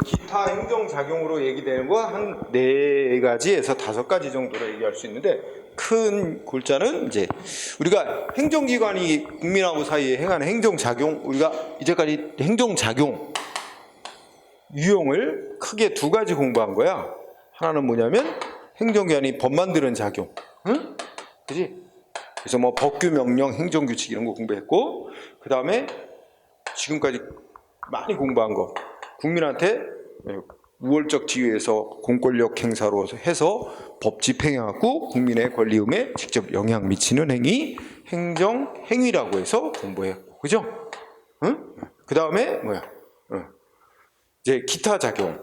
기타 행정작용으로 얘기되는 거 한 4가지에서 5가지 정도로 얘기할 수 있는데, 큰 골자는 이제 우리가 행정기관이 국민하고 사이에 행하는 행정작용, 우리가 이제까지 행정작용 유형을 크게 2가지 공부한 거야. 하나는 뭐냐면 행정기관이 법 만드는 작용, 응? 그지? 그래서 뭐 법규, 명령, 행정규칙 이런 거 공부했고, 그 다음에 지금까지 많이 공부한 거, 국민한테 우월적 지위에서 공권력 행사로 해서 법 집행해갖고 국민의 권리움에 직접 영향 미치는 행위, 행정 행위라고 해서 공부했고, 그죠? 응? 그 다음에 뭐야? 이제 기타 작용.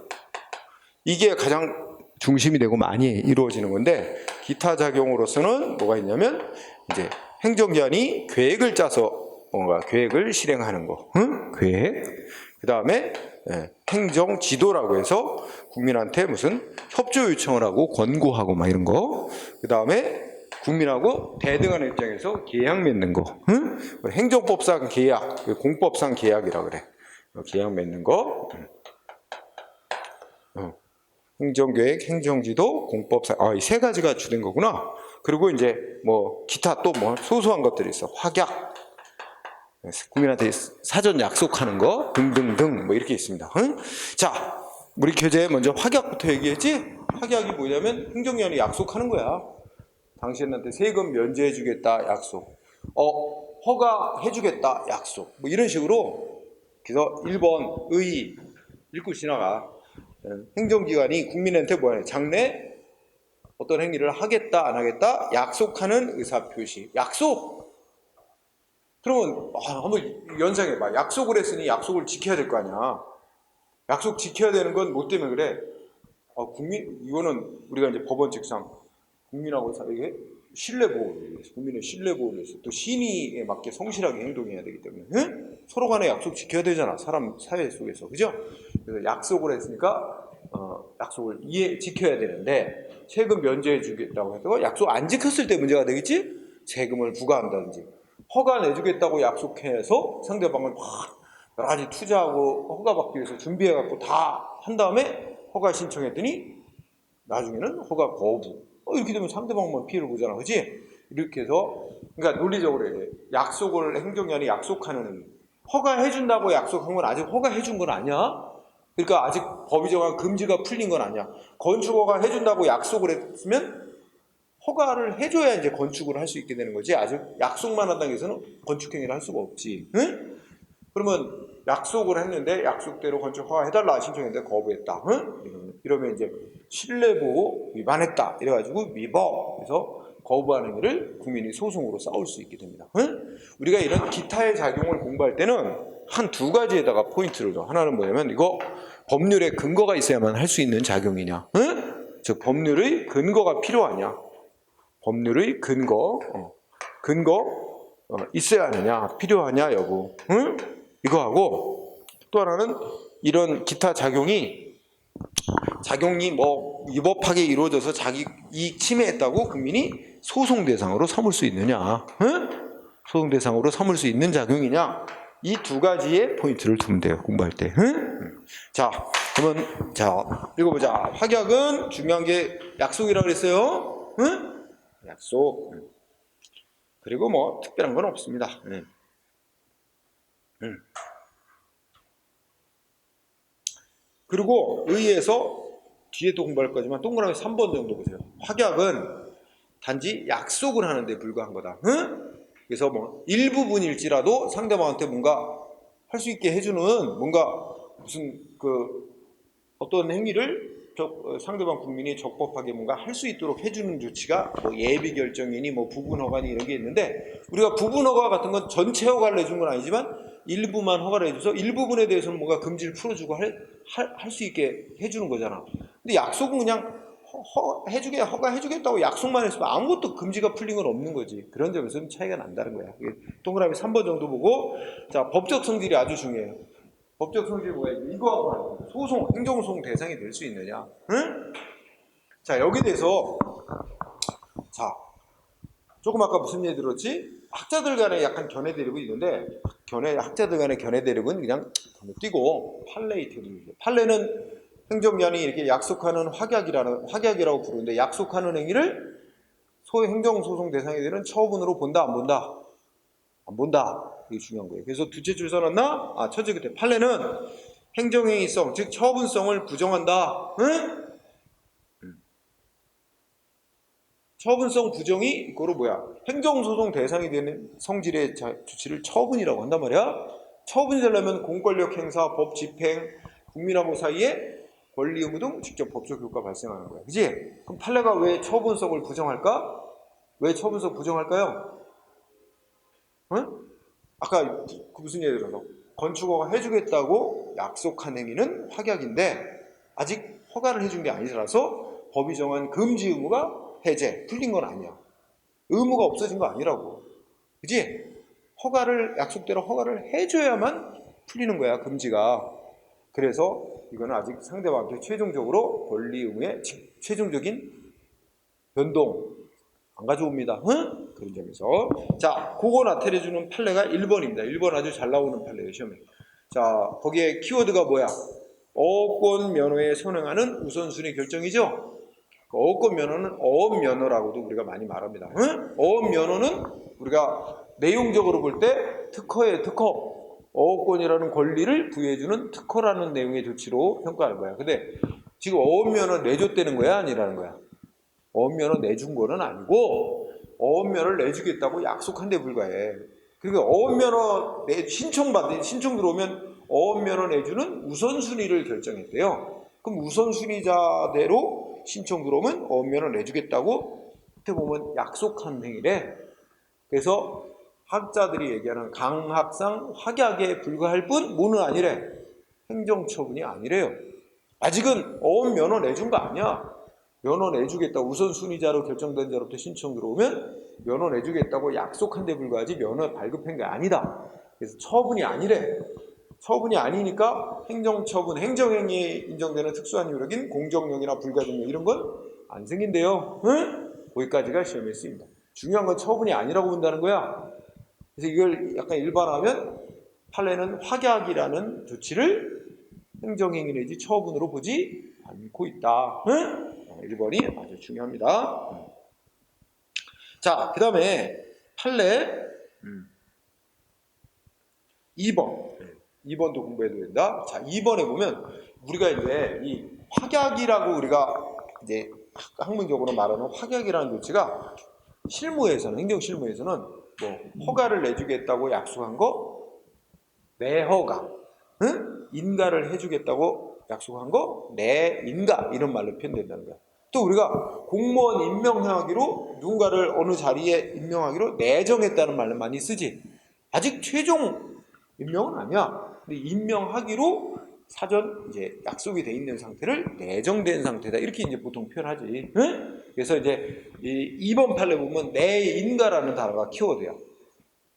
이게 가장 중심이 되고 많이 이루어지는 건데, 기타 작용으로서는 뭐가 있냐면 이제 행정기관이 계획을 짜서 뭔가 계획을 실행하는 거, 응? 계획. 그 다음에 행정 지도라고 해서 국민한테 무슨 협조 요청을 하고 권고하고 막 이런 거. 그 다음에 국민하고 대등한 입장에서 계약 맺는 거, 응? 행정법상 계약, 공법상 계약이라 그래. 계약 맺는 거. 행정계획, 행정지도, 공법상, 이 3가지가 주된 거구나. 그리고 이제 뭐 기타 또 뭐 소소한 것들이 있어. 확약, 국민한테 사전 약속하는 거 등등등 뭐 이렇게 있습니다. 응? 자, 우리 교재 먼저 확약부터 얘기했지? 확약이 뭐냐면 행정기관이 약속하는 거야. 당신한테 세금 면제해주겠다 약속, 허가해주겠다 약속, 뭐 이런 식으로. 그래서 1번 의 읽고 지나가. 행정기관이 국민한테 뭐야? 장래 어떤 행위를 하겠다 안 하겠다 약속하는 의사표시. 약속! 그러면 한번 연상해봐. 약속을 했으니 약속을 지켜야 될 거 아니야. 약속 지켜야 되는 건 뭐 때문에 그래? 이거는 우리가 이제 법원 직상 국민하고 사이에 신뢰보호를 위해서, 국민의 신뢰보호를 위해서, 또 신의에 맞게 성실하게 행동해야 되기 때문에, 응? 서로 간에 약속 지켜야 되잖아. 사람 사회 속에서, 그죠? 그래서 약속을 했으니까 약속을 지켜야 되는데, 세금 면제해 주겠다고 해서 약속 안 지켰을 때 문제가 되겠지? 세금을 부과한다든지, 허가 내주겠다고 약속해서 상대방을 막 여러 가지 투자하고 허가 받기 위해서 준비해갖고 다 한 다음에 허가 신청했더니 나중에는 허가 거부. 이렇게 되면 상대방만 피해를 보잖아, 그지? 이렇게 해서, 그러니까 논리적으로 이제 약속을 행정기관이 약속하는, 허가해준다고 약속한 건 아직 허가해준 건 아니야. 그러니까 아직 법이 정한 금지가 풀린 건 아니야. 건축허가 해준다고 약속을 했으면 허가를 해줘야 이제 건축을 할 수 있게 되는 거지. 아직 약속만 한다고 해서는 건축행위를 할 수가 없지. 응? 그러면 약속을 했는데 약속대로 건축 허가해달라 신청했는데 거부했다. 응? 이러면 이제 신뢰보호 위반했다. 이래가지고 위법. 그래서 거부하는 일을 국민이 소송으로 싸울 수 있게 됩니다. 응? 우리가 이런 기타의 작용을 공부할 때는 한 2가지에다가 포인트를 줘. 하나는 뭐냐면 이거 법률의 근거가 있어야만 할 수 있는 작용이냐. 응? 즉 법률의 근거가 필요하냐. 법률의 근거 있어야 하느냐, 필요하냐 여부, 응? 이거하고, 또 하나는 이런 기타 작용이 뭐 위법하게 이루어져서 자기 이익 침해했다고 국민이 소송 대상으로 삼을 수 있느냐, 응? 소송 대상으로 삼을 수 있는 작용이냐, 이 2가지의 포인트를 두면 돼요, 공부할 때. 응? 자, 그러면 읽어보자. 확약은 중요한 게 약속이라고 그랬어요. 응? 약속. 그리고 뭐 특별한 건 없습니다. 그리고 의에서 뒤에도 공부할 거지만 동그라미 3번 정도 보세요. 확약은 단지 약속을 하는데 불과한 거다. 응? 그래서 뭐 일부분일지라도 상대방한테 뭔가 할 수 있게 해주는, 뭔가 무슨 어떤 행위를 상대방 국민이 적법하게 뭔가 할 수 있도록 해주는 조치가 뭐 예비 결정이니 뭐 부분 허가니 이런 게 있는데, 우리가 부분 허가 같은 건 전체 허가를 해준 건 아니지만 일부만 허가를 해줘서 일부분에 대해서는 뭔가 금지를 풀어주고 할 수 있게 해주는 거잖아. 근데 약속은 그냥 허가해주겠다고 약속만 했으면 아무것도 금지가 풀린 건 없는 거지. 그런 점에서는 차이가 난다는 거야. 동그라미 3번 정도 보고, 자, 법적 성질이 아주 중요해요. 법적 성질이 뭐야? 이거하고 하는 거야. 소송, 행정소송 대상이 될 수 있느냐? 응? 자, 여기에 대해서, 자, 조금 아까 무슨 얘기 들었지? 학자들 간에 약간 견해 대립이 있는데, 학자들 간의 견해 대립은 그냥 띄고, 판례. 판례는 행정기관이 이렇게 약속하는 확약이라고 부르는데, 약속하는 행위를 소위 행정소송 대상이 되는 처분으로 본다, 안 본다? 안 본다. 이게 중요한 거예요. 그래서 두째 줄 써놨나? 첫째 끝에 판례는 행정행위성, 즉 처분성을 부정한다. 응? 처분성 부정이 이거로 뭐야? 행정소송 대상이 되는 성질의 조치를 처분이라고 한단 말이야. 처분이 되려면 공권력 행사, 법 집행, 국민하고 사이에 권리 의무 등 직접 법적 효과가 발생하는 거야. 그지? 그럼 판례가 왜 처분성을 부정할까? 왜 처분성 부정할까요? 응? 아까 그 무슨 예를 들어서 건축허가 해주겠다고 약속한 행위는 확약인데 아직 허가를 해준 게 아니라서 법이 정한 금지 의무가 해제, 풀린 건 아니야. 의무가 없어진 거 아니라고. 그지? 약속대로 허가를 해줘야만 풀리는 거야, 금지가. 그래서 이거는 아직 상대방한테 최종적으로 권리 의무의 최종적인 변동 안 가져옵니다. 응? 그런 점에서. 자, 그거 나타내주는 판례가 1번입니다. 1번 아주 잘 나오는 판례예요, 시험에. 자, 거기에 키워드가 뭐야? 어권 면허에 선행하는 우선순위 결정이죠? 어권 면허는 어업 면허라고도 우리가 많이 말합니다. 응? 어업 면허는 우리가 내용적으로 볼 때 특허예요, 특허. 어업권이라는 권리를 부여해주는 특허라는 내용의 조치로 평가하는 거야. 근데 지금 어업 면허 내줬다는 거야, 아니라는 거야? 어업 면허 내준 거는 아니고 어업 면허를 내주겠다고 약속한 데 불과해. 그러니까 어업 면허 신청 들어오면 어업 면허 내주는 우선순위를 결정했대요. 그럼 우선순위자대로 신청 들어오면 어업 면허 내주겠다고 어떻게 보면 약속한 행위래. 그래서 학자들이 얘기하는 강학상 확약에 불과할 뿐 뭐는 아니래. 행정처분이 아니래요. 아직은 어업 면허 내준 거 아니야. 면허 내주겠다고 우선순위자로 결정된 자로부터 신청 들어오면 면허 내주겠다고 약속한 데 불과하지 면허 발급한 게 아니다. 그래서 처분이 아니래. 처분이 아니니까 행정처분, 행정행위에 인정되는 특수한 효력인 공정력이나 불가증력 이런 건 안 생긴대요. 응? 거기까지가 시험에 쓰입니다. 중요한 건 처분이 아니라고 본다는 거야. 그래서 이걸 약간 일반화하면 판례는 확약이라는 조치를 행정행위 내지 처분으로 보지 않고 있다. 응? 1번이 아주 중요합니다. 자, 그 다음에 판례 2번도 공부해도 된다. 자, 2번에 보면 우리가 이제 이 확약이라고 우리가 이제 학문적으로 말하는 확약이라는 조치가 행정 실무에서는 뭐 허가를 내주겠다고 약속한 거, 내허가, 응? 인가를 해주겠다고 약속한 거, 내인가 이런 말로 표현된다는 거야. 또 우리가 공무원 임명하기로 누군가를 어느 자리에 임명하기로 내정했다는 말을 많이 쓰지. 아직 최종 임명은 아니야. 근데 임명하기로 사전 이제 약속이 돼 있는 상태를 내정된 상태다. 이렇게 이제 보통 표현하지. 응? 그래서 이제 이 2번 판례 보면 내인가라는 단어가 키워드야.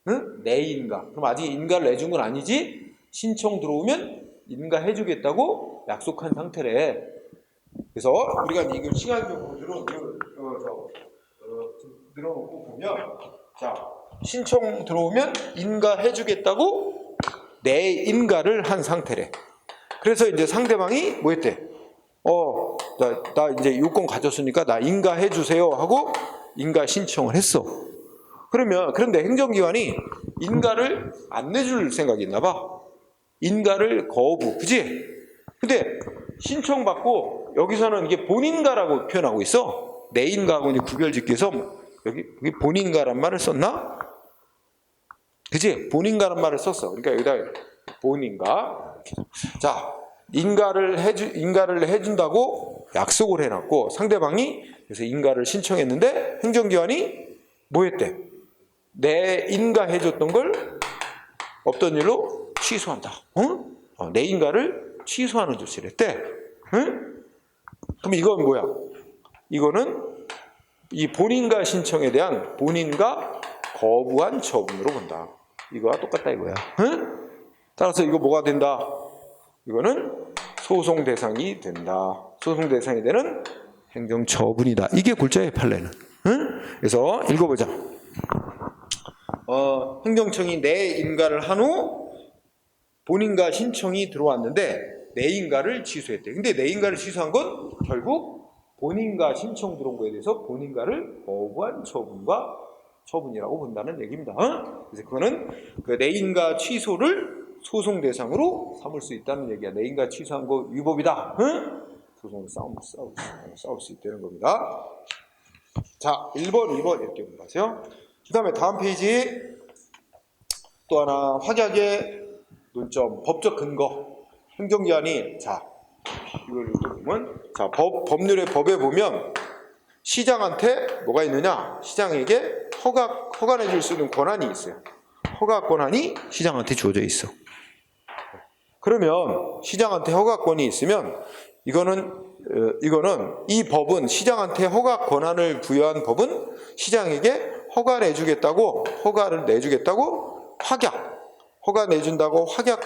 응? 내인가. 그럼 아직 인가를 내준 건 아니지? 신청 들어오면 인가해주겠다고 약속한 상태래. 그래서 우리가 이걸 시간적으로 늘어놓고 보면, 자, 신청 들어오면 인가해주겠다고 내인가를 한 상태래. 그래서 이제 상대방이 뭐 했대? 나 이제 요건 가졌으니까 나 인가해주세요 하고 인가 신청을 했어. 그런데 행정기관이 인가를 안 내줄 생각이 있나 봐. 인가를 거부, 그지? 근데 신청받고 여기서는 이게 본인가라고 표현하고 있어. 내인가하고 이제 구별짓기 위해서 여기 본인가란 말을 썼나? 그지? 본인가란 말을 썼어. 그러니까 여기다 본인가. 자, 인가를 해준다고 약속을 해놨고 상대방이 그래서 인가를 신청했는데 행정기관이 뭐 했대? 내 인가 해줬던 걸 없던 일로 취소한다. 응? 내 인가를 취소하는 조치를 했대. 응? 그럼 이건 뭐야? 이거는 이 본인가 신청에 대한 본인가 거부한 처분으로 본다. 이거와 똑같다 이거야. 응? 따라서 이거 뭐가 된다? 이거는 소송 대상이 된다. 소송 대상이 되는 행정처분이다. 이게 골자의 판례는. 응? 그래서 읽어보자. 행정청이 내 인가를 한 후 본인가 신청이 들어왔는데 내인가를 취소했대. 근데 내인가를 취소한 건 결국 본인가 신청 들어온 거에 대해서 본인가를 거부한 처분이라고 본다는 얘기입니다. 그래서 그거는 그 내인가 취소를 소송 대상으로 삼을 수 있다는 얘기야. 내인가 취소한 거 위법이다. 소송을 싸울 수 있다는 겁니다. 자, 1번, 2번 이렇게 공부하세요. 그 다음에 다음 페이지 또 하나 확약의 논점, 법적 근거, 행정기관이 자 이걸 보면 자 법률의 법에 보면 시장한테 뭐가 있느냐? 시장에게 허가해 줄 수 있는 권한이 있어요. 허가 권한이 시장한테 주어져 있어. 그러면 시장한테 허가권이 있으면 이거는 이 법은 시장한테 허가 권한을 부여한 법은 시장에게 허가를 내주겠다고 허가 내준다고 확약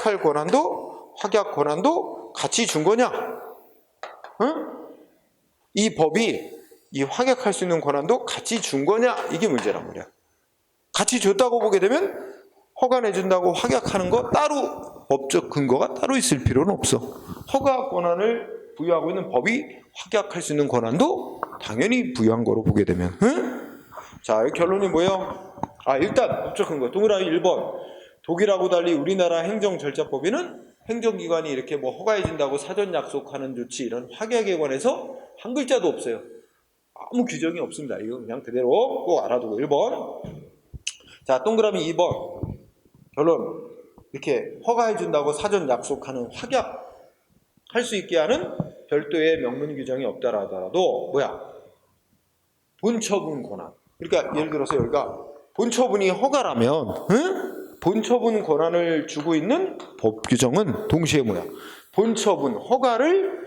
권한도 같이 준 거냐? 응? 이 법이 이 확약할 수 있는 권한도 같이 준 거냐? 이게 문제란 말이야. 같이 줬다고 보게 되면 허가 내준다고 확약하는 거 따로 법적 근거가 따로 있을 필요는 없어. 허가 권한을 부여하고 있는 법이 확약할 수 있는 권한도 당연히 부여한 거로 보게 되면 자, 결론이 뭐예요? 일단 법적 근거 동그라미 1번 독일하고 달리 우리나라 행정절차법에는 행정기관이 이렇게 뭐 허가해준다고 사전 약속하는 조치 이런 확약에 관해서 한 글자도 없어요. 아무 규정이 없습니다. 이거 그냥 그대로 꼭 알아두고 1번. 자, 동그라미 2번 결론 이렇게 허가해준다고 사전 약속하는 확약할 수 있게 하는 별도의 명문 규정이 없다라 하더라도 본처분 권한. 그러니까 예를 들어서 여기가 본처분이 허가라면 본처분 권한을 주고 있는 법 규정은 동시에 본처분 허가를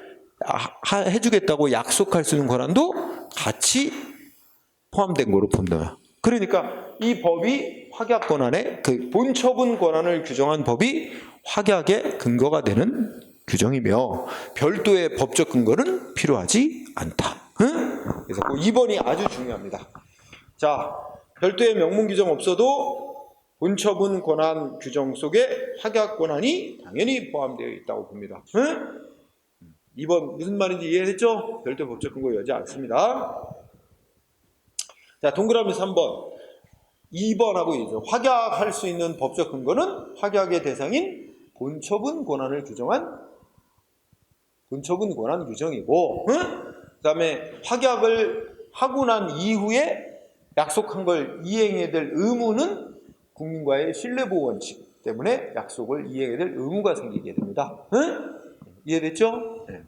해주겠다고 약속할 수 있는 권한도 같이 포함된 거로 본다. 그러니까 이 법이 확약 권한에 그 본처분 권한을 규정한 법이 확약의 근거가 되는 규정이며 별도의 법적 근거는 필요하지 않다. 그래서 2번이 아주 중요합니다. 자, 별도의 명문 규정 없어도 본처분 권한 규정 속에 확약 권한이 당연히 포함되어 있다고 봅니다. 2번 무슨 말인지 이해했죠? 별도의 법적 근거 여지 않습니다. 자, 동그라미 3번 2번하고 이죠. 확약할 수 있는 법적 근거는 확약의 대상인 본처분 권한을 규정한 본처분 권한 규정이고 그 다음에 확약을 하고 난 이후에 약속한 걸 이행해야 될 의무는 국민과의 신뢰보호 원칙 때문에 약속을 이행해야 될 의무가 생기게 됩니다. 이해됐죠? 네.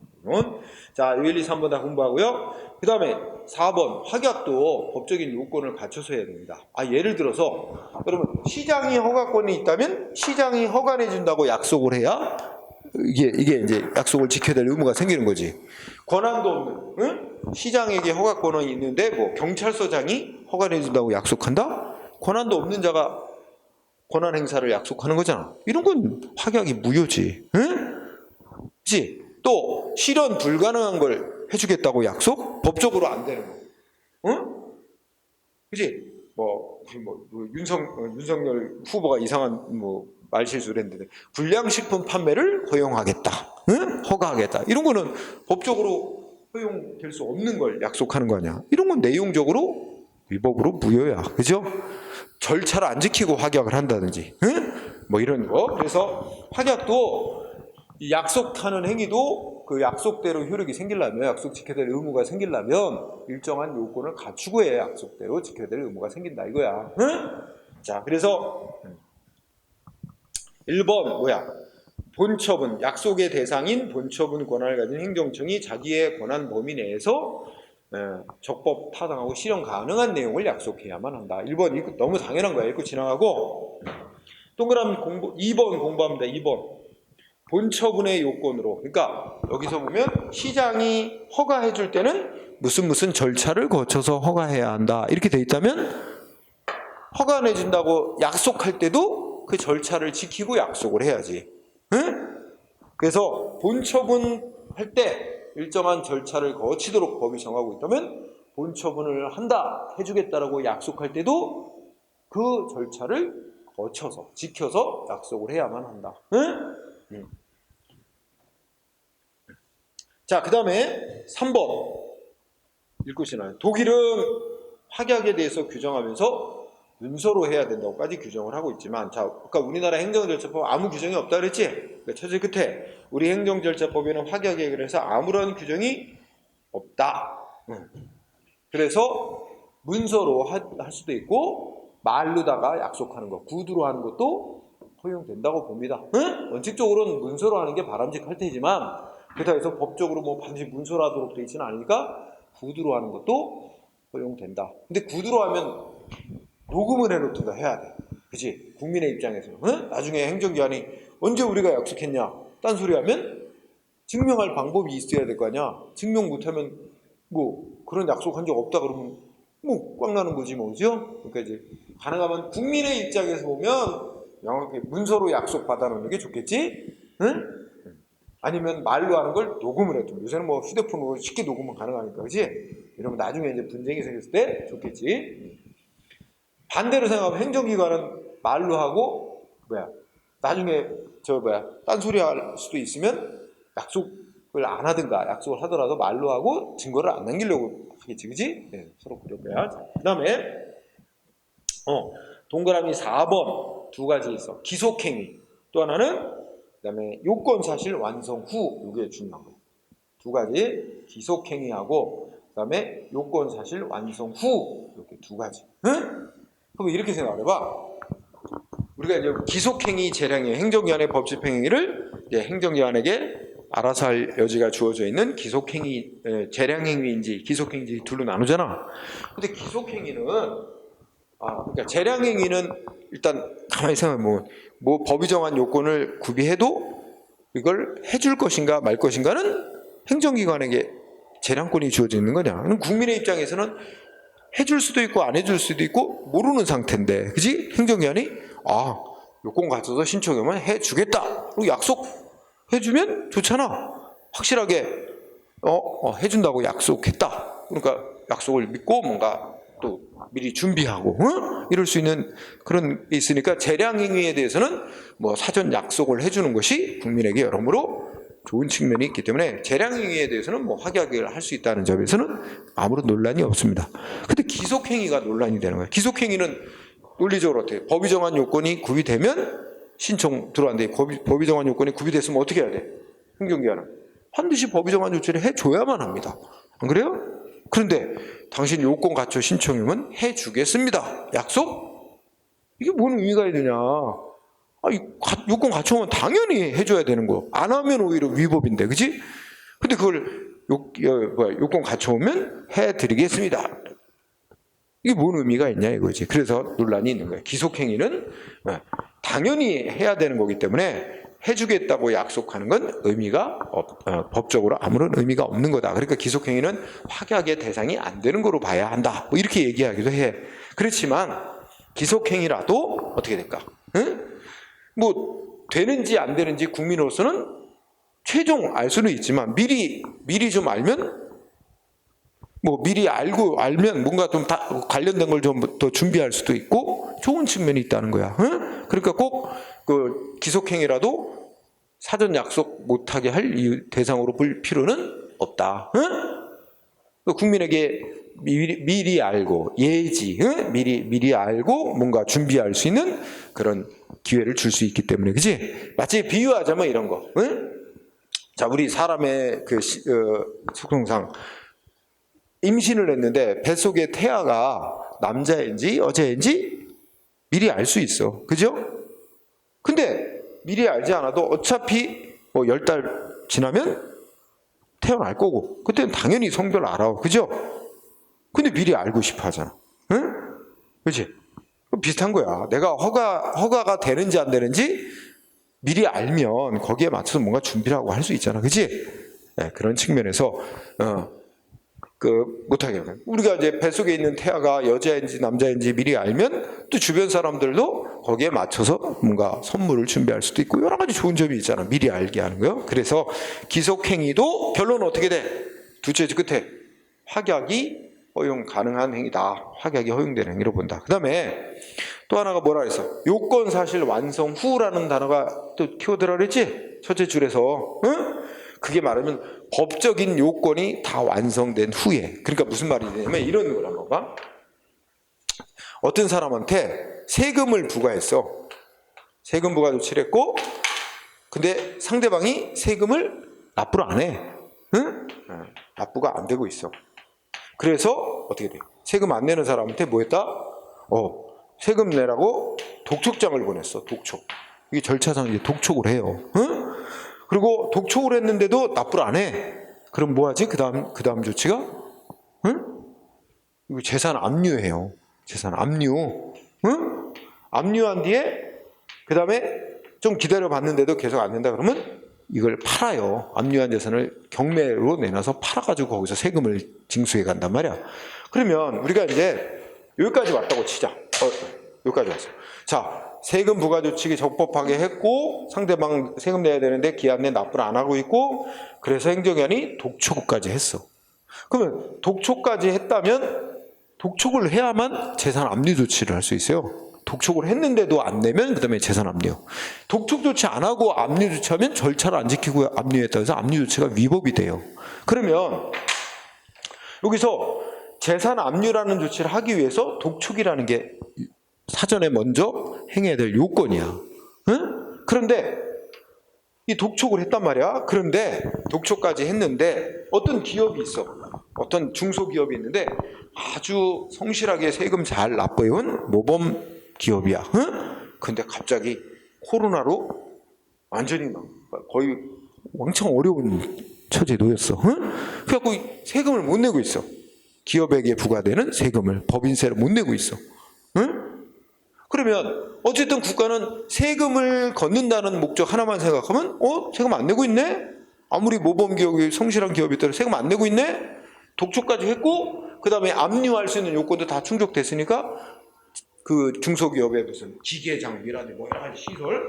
자, 1, 2, 3번 다 공부하고요. 그 다음에 4번 확약도 법적인 요건을 갖춰서 해야 됩니다. 예를 들어서 그러면 시장이 허가권이 있다면 시장이 허가해준다고 약속을 해야 이게 이제 약속을 지켜야 될 의무가 생기는 거지. 권한도 없는 시장에게 허가권이 있는데 뭐 경찰서장이 허가해준다고 약속한다? 권한도 없는 자가 권한 행사를 약속하는 거잖아. 이런 건 확약이 무효지. 그치? 또 실현 불가능한 걸 해주겠다고 약속? 법적으로 안 되는 거. 그치? 윤석열 후보가 이상한 말실수를 했는데 불량식품 판매를 허용하겠다. 허가하겠다. 이런 거는 법적으로 허용될 수 없는 걸 약속하는 거 아니야. 이런 건 내용적으로 위법으로 무효야. 그죠? 절차를 안 지키고 확약을 한다든지 이런 거. 그래서 확약도 약속하는 행위도 그 약속대로 효력이 생기려면 약속 지켜야 될 의무가 생기려면 일정한 요건을 갖추고 해야 약속대로 지켜야 될 의무가 생긴다 이거야. 자, 그래서 1번 본처분, 약속의 대상인 본처분 권한을 가진 행정청이 자기의 권한 범위 내에서 적법 타당하고 실현 가능한 내용을 약속해야만 한다. 1번 너무 당연한 거야. 읽고 지나가고 동그라미 2번 공부합니다. 2번 본처분의 요건으로. 그러니까 여기서 보면 시장이 허가해 줄 때는 무슨 절차를 거쳐서 허가해야 한다. 이렇게 돼 있다면 허가 내준다고 약속할 때도 그 절차를 지키고 약속을 해야지. 그래서 본처분 할 때 일정한 절차를 거치도록 법이 정하고 있다면 본처분을 한다, 해주겠다라고 약속할 때도 그 절차를 거쳐서 지켜서 약속을 해야만 한다. 자, 그 다음에 3번 읽으시나요? 독일은 확약에 대해서 규정하면서 문서로 해야 된다고까지 규정을 하고 있지만, 자, 아까 우리나라 행정절차법 아무 규정이 없다 그랬지? 그러니까 첫째 끝에 우리 행정절차법에는 확약에 관해서 아무런 규정이 없다. 그래서 문서로 할 수도 있고 말로다가 약속하는 거, 구두로 하는 것도 허용된다고 봅니다. 원칙적으로는 문서로 하는 게 바람직할 테지만 그렇다고 해서 법적으로 뭐 반드시 문서로 하도록 되어 있지는 않으니까 구두로 하는 것도 허용된다. 근데 구두로 하면 녹음을 해놓든가 해야 돼. 그치? 국민의 입장에서는. 나중에 행정기관이 언제 우리가 약속했냐? 딴소리 하면 증명할 방법이 있어야 될 거 아니야? 증명 못하면 뭐 그런 약속한 적 없다 그러면 뭐 꽉 나는 거지 뭐, 그죠? 그러니까 이제 가능하면 국민의 입장에서 보면 명확히 문서로 약속 받아놓는 게 좋겠지? 응? 아니면 말로 하는 걸 녹음을 해도, 요새는 뭐 휴대폰으로 쉽게 녹음은 가능하니까, 그치? 이러면 나중에 이제 분쟁이 생겼을 때 좋겠지? 반대로 생각하면 행정기관은 말로 하고 나중에 딴소리 할 수도 있으면 약속을 안 하든가 약속을 하더라도 말로 하고 증거를 안 남기려고 하겠지, 그지? 네, 서로 그려봐야. 그 다음에 동그라미 4번 두 가지 있어. 기속행위. 또 하나는 그 다음에 요건사실 완성 후. 이게 중요한 거예요. 두 가지, 기속행위하고 그 다음에 요건사실 완성 후. 이렇게 두 가지. 응? 그럼 이렇게 생각해봐. 우리가 이제 기속행위, 재량행위, 행정기관의 법집행위를 이제 행정기관에게 알아서 할 여지가 주어져 있는 기속행위, 재량행위인지 기속행위인지 둘로 나누잖아. 근데 기속행위는 그러니까 재량행위는 일단 가만히 생각하면 뭐 법이 정한 요건을 구비해도 이걸 해줄 것인가 말 것인가는 행정기관에게 재량권이 주어져 있는 거냐. 그럼 국민의 입장에서는 해줄 수도 있고 안 해줄 수도 있고 모르는 상태인데, 그지? 행정기관이 요건 갖춰서 신청하면 해주겠다. 그리고 약속해주면 좋잖아. 확실하게 해준다고 약속했다. 그러니까 약속을 믿고 뭔가 또 미리 준비하고 이럴 수 있는 그런 게 있으니까 재량행위에 대해서는 뭐 사전 약속을 해주는 것이 국민에게 여러모로 좋은 측면이 있기 때문에 재량행위에 대해서는 뭐 확약을 할 수 있다는 점에서는 아무런 논란이 없습니다. 근데 기속행위가 논란이 되는 거예요. 기속행위는 논리적으로 어떻게 법이 정한 요건이 구비되면 신청 들어왔는데 법이 정한 요건이 구비됐으면 어떻게 해야 돼? 행정기관은 반드시 법이 정한 요건을 해줘야만 합니다. 안 그래요? 그런데 당신 요건 갖춰 신청이면 해주겠습니다. 약속? 이게 뭔 의미가 있느냐? 요건 갖춰오면 당연히 해줘야 되는 거. 안 하면 오히려 위법인데, 그지? 근데 그걸 요건 갖춰오면 해드리겠습니다. 이게 뭔 의미가 있냐 이거지. 그래서 논란이 있는 거예요. 기속행위는 당연히 해야 되는 거기 때문에 해주겠다고 약속하는 건 법적으로 아무런 의미가 없는 거다. 그러니까 기속행위는 확약의 대상이 안 되는 거로 봐야 한다. 뭐 이렇게 얘기하기도 해. 그렇지만 기속행위라도 어떻게 될까? 뭐 되는지 안 되는지 국민으로서는 최종 알 수는 있지만 미리 좀 알면 미리 알면 뭔가 좀 관련된 걸 좀 더 준비할 수도 있고 좋은 측면이 있다는 거야. 그러니까 꼭 그 기속행위라도 사전 약속 못하게 할 대상으로 볼 필요는 없다. 국민에게 미리 알고 예지, 미리 알고 뭔가 준비할 수 있는 그런 기회를 줄 수 있기 때문에, 그지? 마치 비유하자면 이런 거. 자, 우리 사람의 속성상 임신을 했는데 뱃속에 태아가 남자인지 여자인지 미리 알 수 있어. 그죠? 근데 미리 알지 않아도 어차피 10달 지나면 태어날 거고 그때는 당연히 성별 알아. 그죠? 근데 미리 알고 싶어 하잖아. 응? 그렇지? 비슷한 거야. 내가 허가가 되는지 안 되는지 미리 알면 거기에 맞춰서 뭔가 준비를 하고 할 수 있잖아. 그치? 네, 그런 측면에서, 못하게 하는. 우리가 이제 뱃속에 있는 태아가 여자인지 남자인지 미리 알면 또 주변 사람들도 거기에 맞춰서 뭔가 선물을 준비할 수도 있고 여러 가지 좋은 점이 있잖아. 미리 알게 하는 거요. 그래서 기속행위도 결론은 어떻게 돼? 둘째 끝에 확약이 허용 가능한 행위다. 확약이 허용되는 행위로 본다. 그 다음에 또 하나가 뭐라 그랬어? 요건 사실 완성 후라는 단어가 또 키워드라 그랬지? 첫째 줄에서. 그게 말하면 법적인 요건이 다 완성된 후에. 그러니까 무슨 말이 되냐면 이런 걸 한번 봐. 어떤 사람한테 세금을 부과했어. 세금 부과 조치를 했고, 근데 상대방이 세금을 납부를 안 해. 응? 납부가 안 되고 있어. 그래서 어떻게 돼? 세금 안 내는 사람한테 뭐 했다? 세금 내라고 독촉장을 보냈어. 독촉. 이게 절차상 이제 독촉을 해요. 응? 그리고 독촉을 했는데도 납부를 안 해. 그럼 뭐 하지? 그 다음 조치가? 응? 이거 재산 압류해요. 재산 압류. 응? 압류한 뒤에 그 다음에 좀 기다려 봤는데도 계속 안 된다 그러면 이걸 팔아요. 압류한 재산을 경매로 내놔서 팔아가지고 거기서 세금을 징수해 간단 말이야. 그러면 우리가 이제 여기까지 왔다고 치자. 여기까지 왔어. 자, 세금 부과 조치가 적법하게 했고 상대방 세금 내야 되는데 기한 내에 납부를 안 하고 있고 그래서 행정기관이 독촉까지 했어. 그러면 독촉까지 했다면 독촉을 해야만 재산 압류 조치를 할 수 있어요. 독촉을 했는데도 안 내면 그 다음에 재산 압류. 독촉 조치 안 하고 압류 조치하면 절차를 안 지키고 압류했다고 해서 압류 조치가 위법이 돼요. 그러면 여기서 재산 압류라는 조치를 하기 위해서 독촉이라는 게 사전에 먼저 행해야 될 요건이야. 응? 그런데 이 독촉을 했단 말이야. 그런데 독촉까지 했는데 어떤 기업이 있어. 어떤 중소기업이 있는데 아주 성실하게 세금 잘 납부해온 모범 기업이야. 응? 근데 갑자기 코로나로 완전히 막 거의 왕창 어려운 처지에 놓였어. 응? 그래갖고 세금을 못 내고 있어. 기업에게 부과되는 세금을, 법인세를 못 내고 있어. 응? 그러면 어쨌든 국가는 세금을 걷는다는 목적 하나만 생각하면 세금 안 내고 있네? 아무리 모범기업이 성실한 기업이더라도 세금 안 내고 있네? 독촉까지 했고 그 다음에 압류할 수 있는 요건도 다 충족됐으니까 그 중소기업의 무슨 기계 장비라든지 뭐 여러 가지 시설,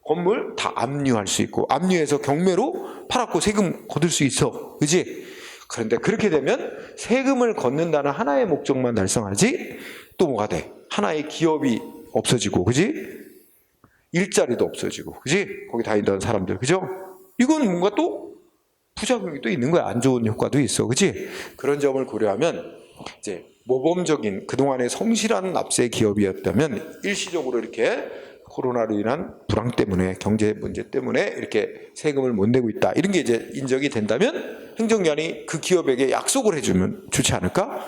건물 다 압류할 수 있고 압류해서 경매로 팔았고 세금 거둘 수 있어. 그지? 그런데 그렇게 되면 세금을 걷는다는 하나의 목적만 달성하지 또 뭐가 돼? 하나의 기업이 없어지고, 그지? 일자리도 없어지고, 그지? 거기 다니던 사람들, 그죠? 이건 뭔가 또 부작용이 또 있는 거야. 안 좋은 효과도 있어, 그지? 그런 점을 고려하면 이제 모범적인 그동안의 성실한 납세 기업이었다면 일시적으로 이렇게 코로나로 인한 불황 때문에 경제 문제 때문에 이렇게 세금을 못 내고 있다. 이런 게 이제 인정이 된다면 행정기관이 그 기업에게 약속을 해주면 좋지 않을까?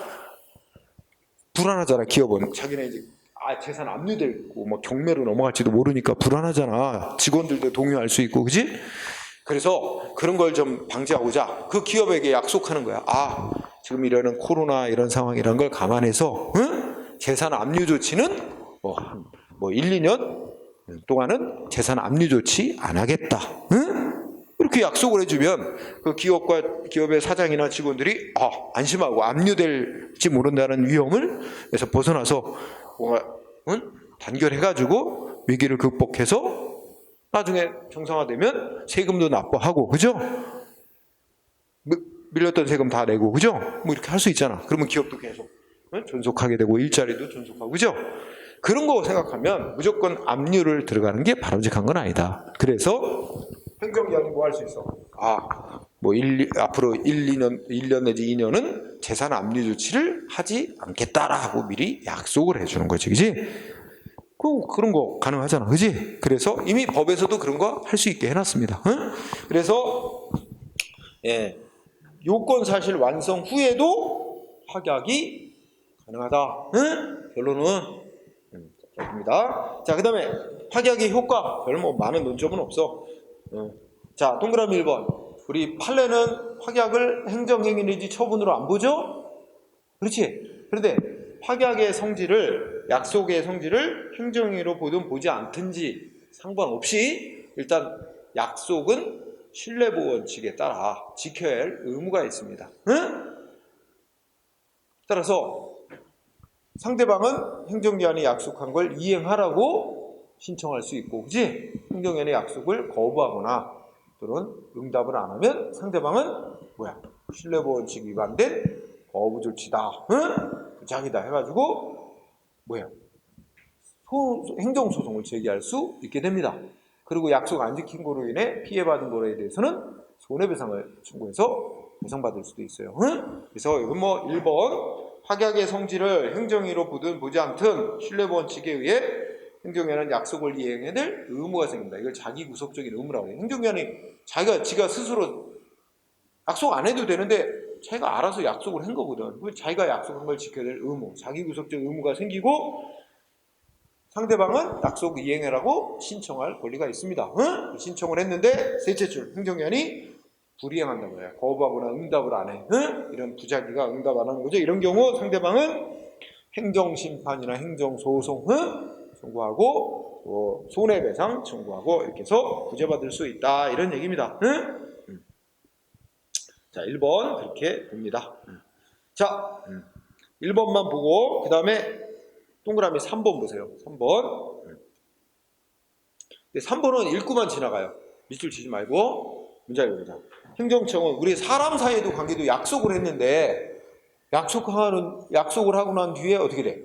불안하잖아. 기업은 자기네 이제 재산 압류되고 뭐 경매로 넘어갈지도 모르니까 불안하잖아. 직원들도 동요할 수 있고, 그지? 그래서 그런 걸 좀 방지하고자 그 기업에게 약속하는 거야. 지금 이러는 코로나 이런 상황이란 걸 감안해서 재산 압류 조치는 뭐 1, 2년 동안은 재산 압류 조치 안 하겠다. 이렇게 약속을 해주면 그 기업의 사장이나 직원들이 안심하고 압류될지 모른다는 위험을 에서 벗어나서 뭔가 단결해가지고 위기를 극복해서 나중에 정상화되면 세금도 납부하고, 그죠? 밀렸던 세금 다 내고, 그죠? 뭐 이렇게 할 수 있잖아. 그러면 기업도 계속 존속하게 되고 일자리도 존속하고, 그죠? 그런 거 생각하면 무조건 압류를 들어가는 게 바람직한 건 아니다. 그래서 행정기관이 뭐 할 수 있어? 앞으로 1년 내지 2년은 재산 압류 조치를 하지 않겠다라고 미리 약속을 해주는 거지, 그지? 그런 거 가능하잖아, 그지? 그래서 이미 법에서도 그런 거 할 수 있게 해놨습니다. 그래서 요건 사실 완성 후에도 확약이 가능하다. 결론은 입니다. 자, 그 다음에 확약의 효과 별 많은 논점은 없어. 자, 동그라미 1번. 우리 판례는 확약을 행정행위 내지 처분으로 안 보죠? 그렇지? 그런데 확약의 성질을, 약속의 성질을 행정행위로 보든 보지 않든지 상관없이 일단 약속은 신뢰보호 원칙에 따라 지켜야 할 의무가 있습니다. 따라서 상대방은 행정기관이 약속한 걸 이행하라고 신청할 수 있고, 그지? 행정기관의 약속을 거부하거나 또는 응답을 안 하면 상대방은 신뢰보호 원칙 위반된 거부 조치다, 부작이다 해가지고 행정소송을 제기할 수 있게 됩니다. 그리고 약속 안 지킨 거로 인해 피해받은 거에 대해서는 손해배상을 청구해서 배상받을 수도 있어요. 응? 그래서 이건 뭐 1번 확약의 성질을 행정위로 보든 보지 않든 신뢰원칙에 의해 행정위원은 약속을 이행해야 될 의무가 생긴다. 이걸 자기 구속적인 의무라고 해요. 행정위원이 지가 스스로 약속 안 해도 되는데 자기가 알아서 약속을 한 거거든. 자기가 약속한 걸 지켜야 될 의무, 자기 구속적 의무가 생기고 상대방은 약속 이행해라고 신청할 권리가 있습니다. 응? 신청을 했는데 셋째 줄 행정위원이 불이행한다고 해요. 거부하거나 응답을 안 해. 응? 이런 부작위가 응답 안 하는 거죠. 이런 경우 상대방은 행정심판이나 행정소송 청구하고 손해배상 청구하고 이렇게 해서 구제받을 수 있다. 이런 얘기입니다. 응? 자, 1번 그렇게 봅니다. 자, 1번만 보고 그 다음에 동그라미 3번 보세요. 3번. 3번은 읽고만 지나가요. 밑줄 치지 말고 문제 읽어보자. 행정청은 우리 사람 사이에도 관계도 약속을 했는데 약속을 하고 난 뒤에 어떻게 돼?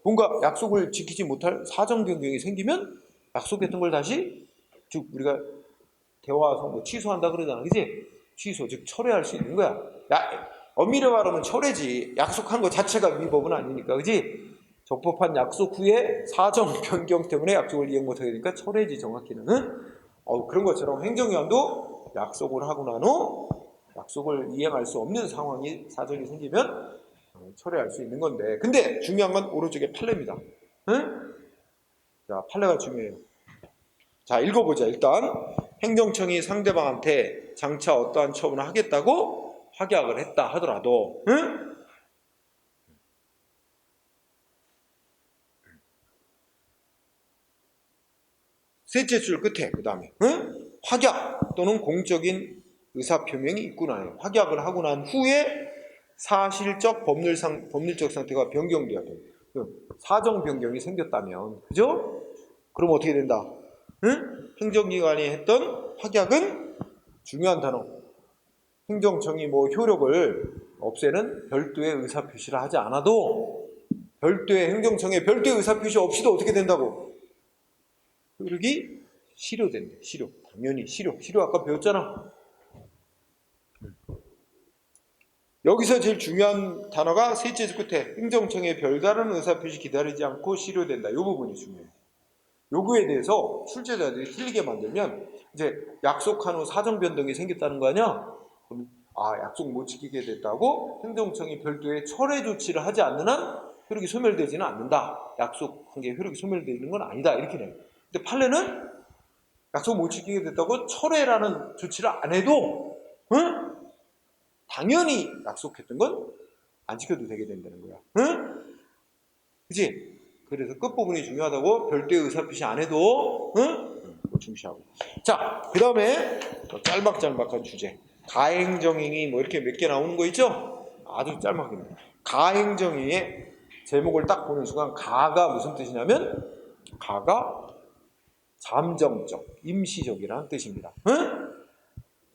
뭔가 약속을 지키지 못할 사정 변경이 생기면 약속했던 걸 다시 즉 우리가 대화해서 뭐 취소한다 그러잖아. 그지? 취소 즉 철회할 수 있는 거야. 엄밀히 말하면 철회지. 약속한 거 자체가 위법은 아니니까. 그지? 적법한 약속 후에 사정 변경 때문에 약속을 이행 못하게 되니까 철회지 정확히는. 그런 것처럼 행정위원도 약속을 하고 난 후 약속을 이행할 수 없는 상황이 사정이 생기면 철회할 수 있는 건데 근데 중요한 건 오른쪽에 판례입니다. 응? 자, 판례가 중요해요. 자, 읽어보자. 일단 행정청이 상대방한테 장차 어떠한 처분을 하겠다고 확약을 했다 하더라도 응? 셋째 줄 끝에 그 다음에 확약 또는 공적인 의사표명이 있구나. 확약을 하고 난 후에 사실적 법률적 상태가 변경되어야 돼요. 사정 변경이 생겼다면 그죠? 그럼 어떻게 된다? 행정기관이 했던 확약은 중요한 단어. 행정청이 뭐 효력을 없애는 별도의 의사표시를 하지 않아도 행정청의 별도의 의사표시 없이도 어떻게 된다고? 효력이 실효된대. 실효. 당연히 실효. 아까 배웠잖아. 여기서 제일 중요한 단어가 셋째 줄 끝에 행정청의 별다른 의사표시 기다리지 않고 실효된다. 이 부분이 중요해요. 요구에 대해서 출제자들이 틀리게 만들면 이제 약속한 후 사정 변동이 생겼다는 거 아니야? 그럼 약속 못 지키게 됐다고 행정청이 별도의 철회 조치를 하지 않는 한 효력이 소멸되지는 않는다. 약속한 게 효력이 소멸되는 건 아니다. 이렇게 돼요. 근데 판례는 약속 못 지키게 됐다고 철회라는 조치를 안 해도 당연히 약속했던 건 안 지켜도 되게 된다는 거야. 그치? 그래서 끝부분이 중요하다고 별도의 의사표시 안 해도 중시하고. 자, 그 다음에 짤막짤막한 주제. 가행정행위 뭐 이렇게 몇 개 나오는 거 있죠? 아주 짤막합니다. 가행정행위의 제목을 딱 보는 순간 가가 무슨 뜻이냐면 가가 잠정적, 임시적이라는 뜻입니다.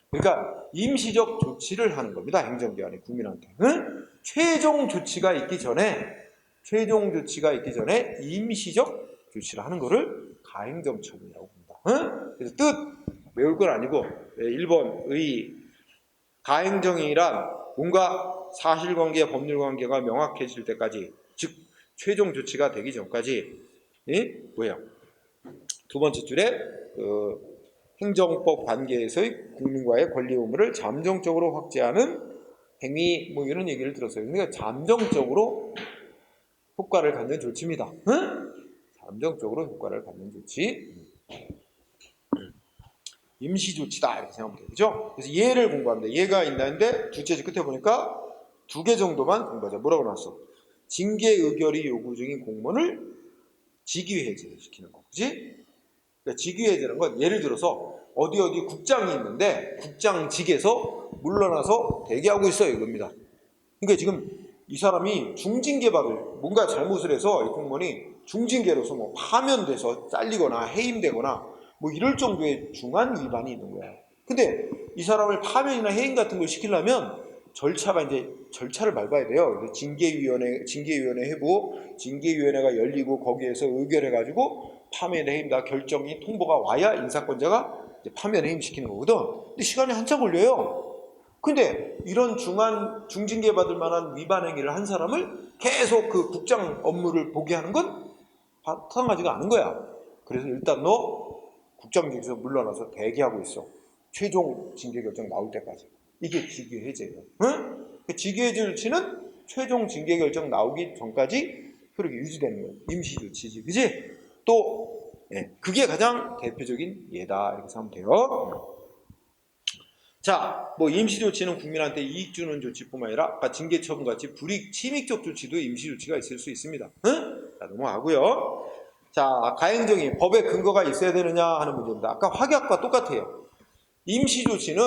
그러니까 임시적 조치를 하는 겁니다. 행정기관이 국민한테. 최종 조치가 있기 전에 임시적 조치를 하는 것을 가행정처분이라고 봅니다. 그래서 뜻 외울 건 아니고 1번의 가행정이란 뭔가 사실관계, 법률관계가 명확해질 때까지 즉 최종 조치가 되기 전까지 뭐예요? 두 번째 줄에 행정법 관계에서의 국민과의 권리 의무를 잠정적으로 확대하는 행위 뭐 이런 얘기를 들었어요. 그러니까 잠정적으로 효과를 갖는 조치입니다. 잠정적으로 효과를 갖는 조치. 임시조치다 이렇게 생각하면 돼요. 그죠? 그래서 얘를 공부합니다. 얘가 있는데 둘째 줄 끝에 보니까 2개 정도만 공부하자. 뭐라고 나왔어? 징계 의결이 요구 중인 공무원을 직위해제시키는 거. 그지? 그러니까 직위해제라는 건 예를 들어서 어디 국장이 있는데 국장직에서 물러나서 대기하고 있어요. 이겁니다. 그러니까 지금 이 사람이 중징계받을 뭔가 잘못을 해서 이 공무원이 중징계로서 뭐 파면돼서 잘리거나 해임되거나 뭐 이럴 정도의 중한 위반이 있는 거야. 근데 이 사람을 파면이나 해임 같은 걸 시키려면 절차를 밟아야 돼요. 그래서 징계위원회 해부, 징계위원회가 열리고 거기에서 의결해가지고 파면 해임 다 결정이 통보가 와야 인사권자가 이제 파면에 해임시키는 거거든. 근데 시간이 한참 걸려요. 근데 이런 중징계 받을 만한 위반 행위를 한 사람을 계속 그 국장 업무를 보게 하는 건 타당하지가 않은 거야. 그래서 일단 너 국장직에서 물러나서 대기하고 있어. 최종 징계 결정 나올 때까지. 이게 직위 해제예요. 응? 그 직위 해제 조치는 최종 징계 결정 나오기 전까지 그렇게 유지되는 거예요. 임시 조치지, 그지? 또 그게 가장 대표적인 예다 이렇게 생각하면 돼요. 자, 뭐 임시 조치는 국민한테 이익 주는 조치뿐만 아니라 아까 징계 처분 같이 불이익 침익적 조치도 임시 조치가 있을 수 있습니다. 응? 자, 넘어가고요. 자, 가행정의 법에 근거가 있어야 되느냐 하는 문제입니다. 아까 확약과 똑같아요. 임시 조치는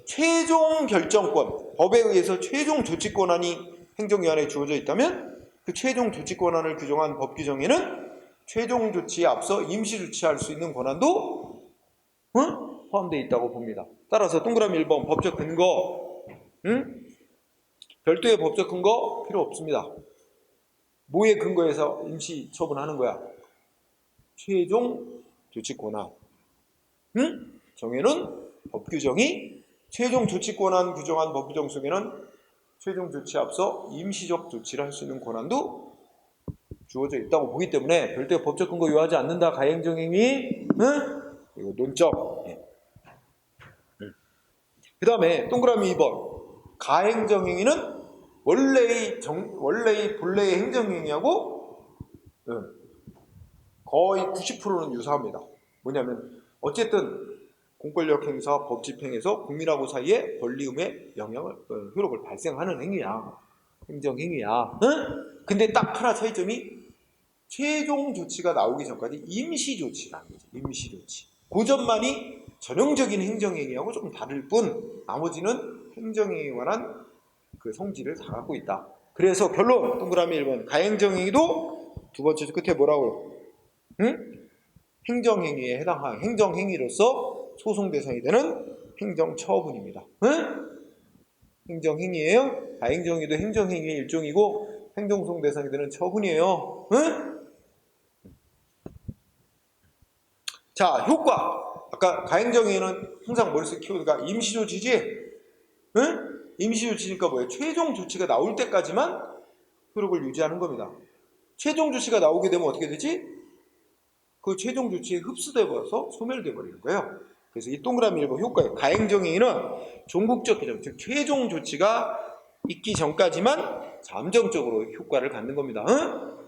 최종 결정권, 법에 의해서 최종 조치 권한이 행정기관에 주어져 있다면 그 최종 조치 권한을 규정한 법 규정에는 최종 조치에 앞서 임시 조치할 수 있는 권한도 포함되어 있다고 봅니다. 따라서 동그라미 1번 법적 근거, 별도의 법적 근거 필요 없습니다. 뭐에 근거해서 임시 처분하는 거야? 최종 조치 권한. 정해놓은 법 규정이 최종 조치 권한 규정한 법 규정 속에는 최종 조치에 앞서 임시적 조치를 할 수 있는 권한도 주어져 있다고 보기 때문에 별도의 법적 근거 요하지 않는다. 가행정행위, 이거 논점. 그 다음에 동그라미 2번 가행정행위는 원래의 본래의 행정행위하고 거의 90%는 유사합니다. 뭐냐면 어쨌든 공권력 행사, 법 집행에서 국민하고 사이에 권리음의 영향을 효력을 발생하는 행위야. 행정행위야. 근데 딱 하나 차이점이 최종 조치가 나오기 전까지 임시 조치라는 거죠. 임시 조치. 그 점만이 전형적인 행정행위하고 조금 다를 뿐 나머지는 행정행위에 관한 그 성질을 다 갖고 있다. 그래서 결론 동그라미 1번 가행정행위도 두 번째 끝에 뭐라고요? 행정행위에 해당하는 행정행위로서 소송 대상이 되는 행정처분입니다. 행정행위예요. 가행정행위도 행정행위의 일종이고 행정소송 대상이 되는 처분이에요. 자, 효과. 아까 가행정행위는 항상 머릿속에 키우니까 임시조치지? 임시조치니까 뭐예요? 최종 조치가 나올 때까지만 효력을 유지하는 겁니다. 최종 조치가 나오게 되면 어떻게 되지? 그 최종 조치에 흡수돼 버려서 소멸돼 버리는 거예요. 그래서 이 동그라미 1번 효과예요. 가행정행위는 종국적 개정, 즉 최종 조치가 있기 전까지만 잠정적으로 효과를 갖는 겁니다.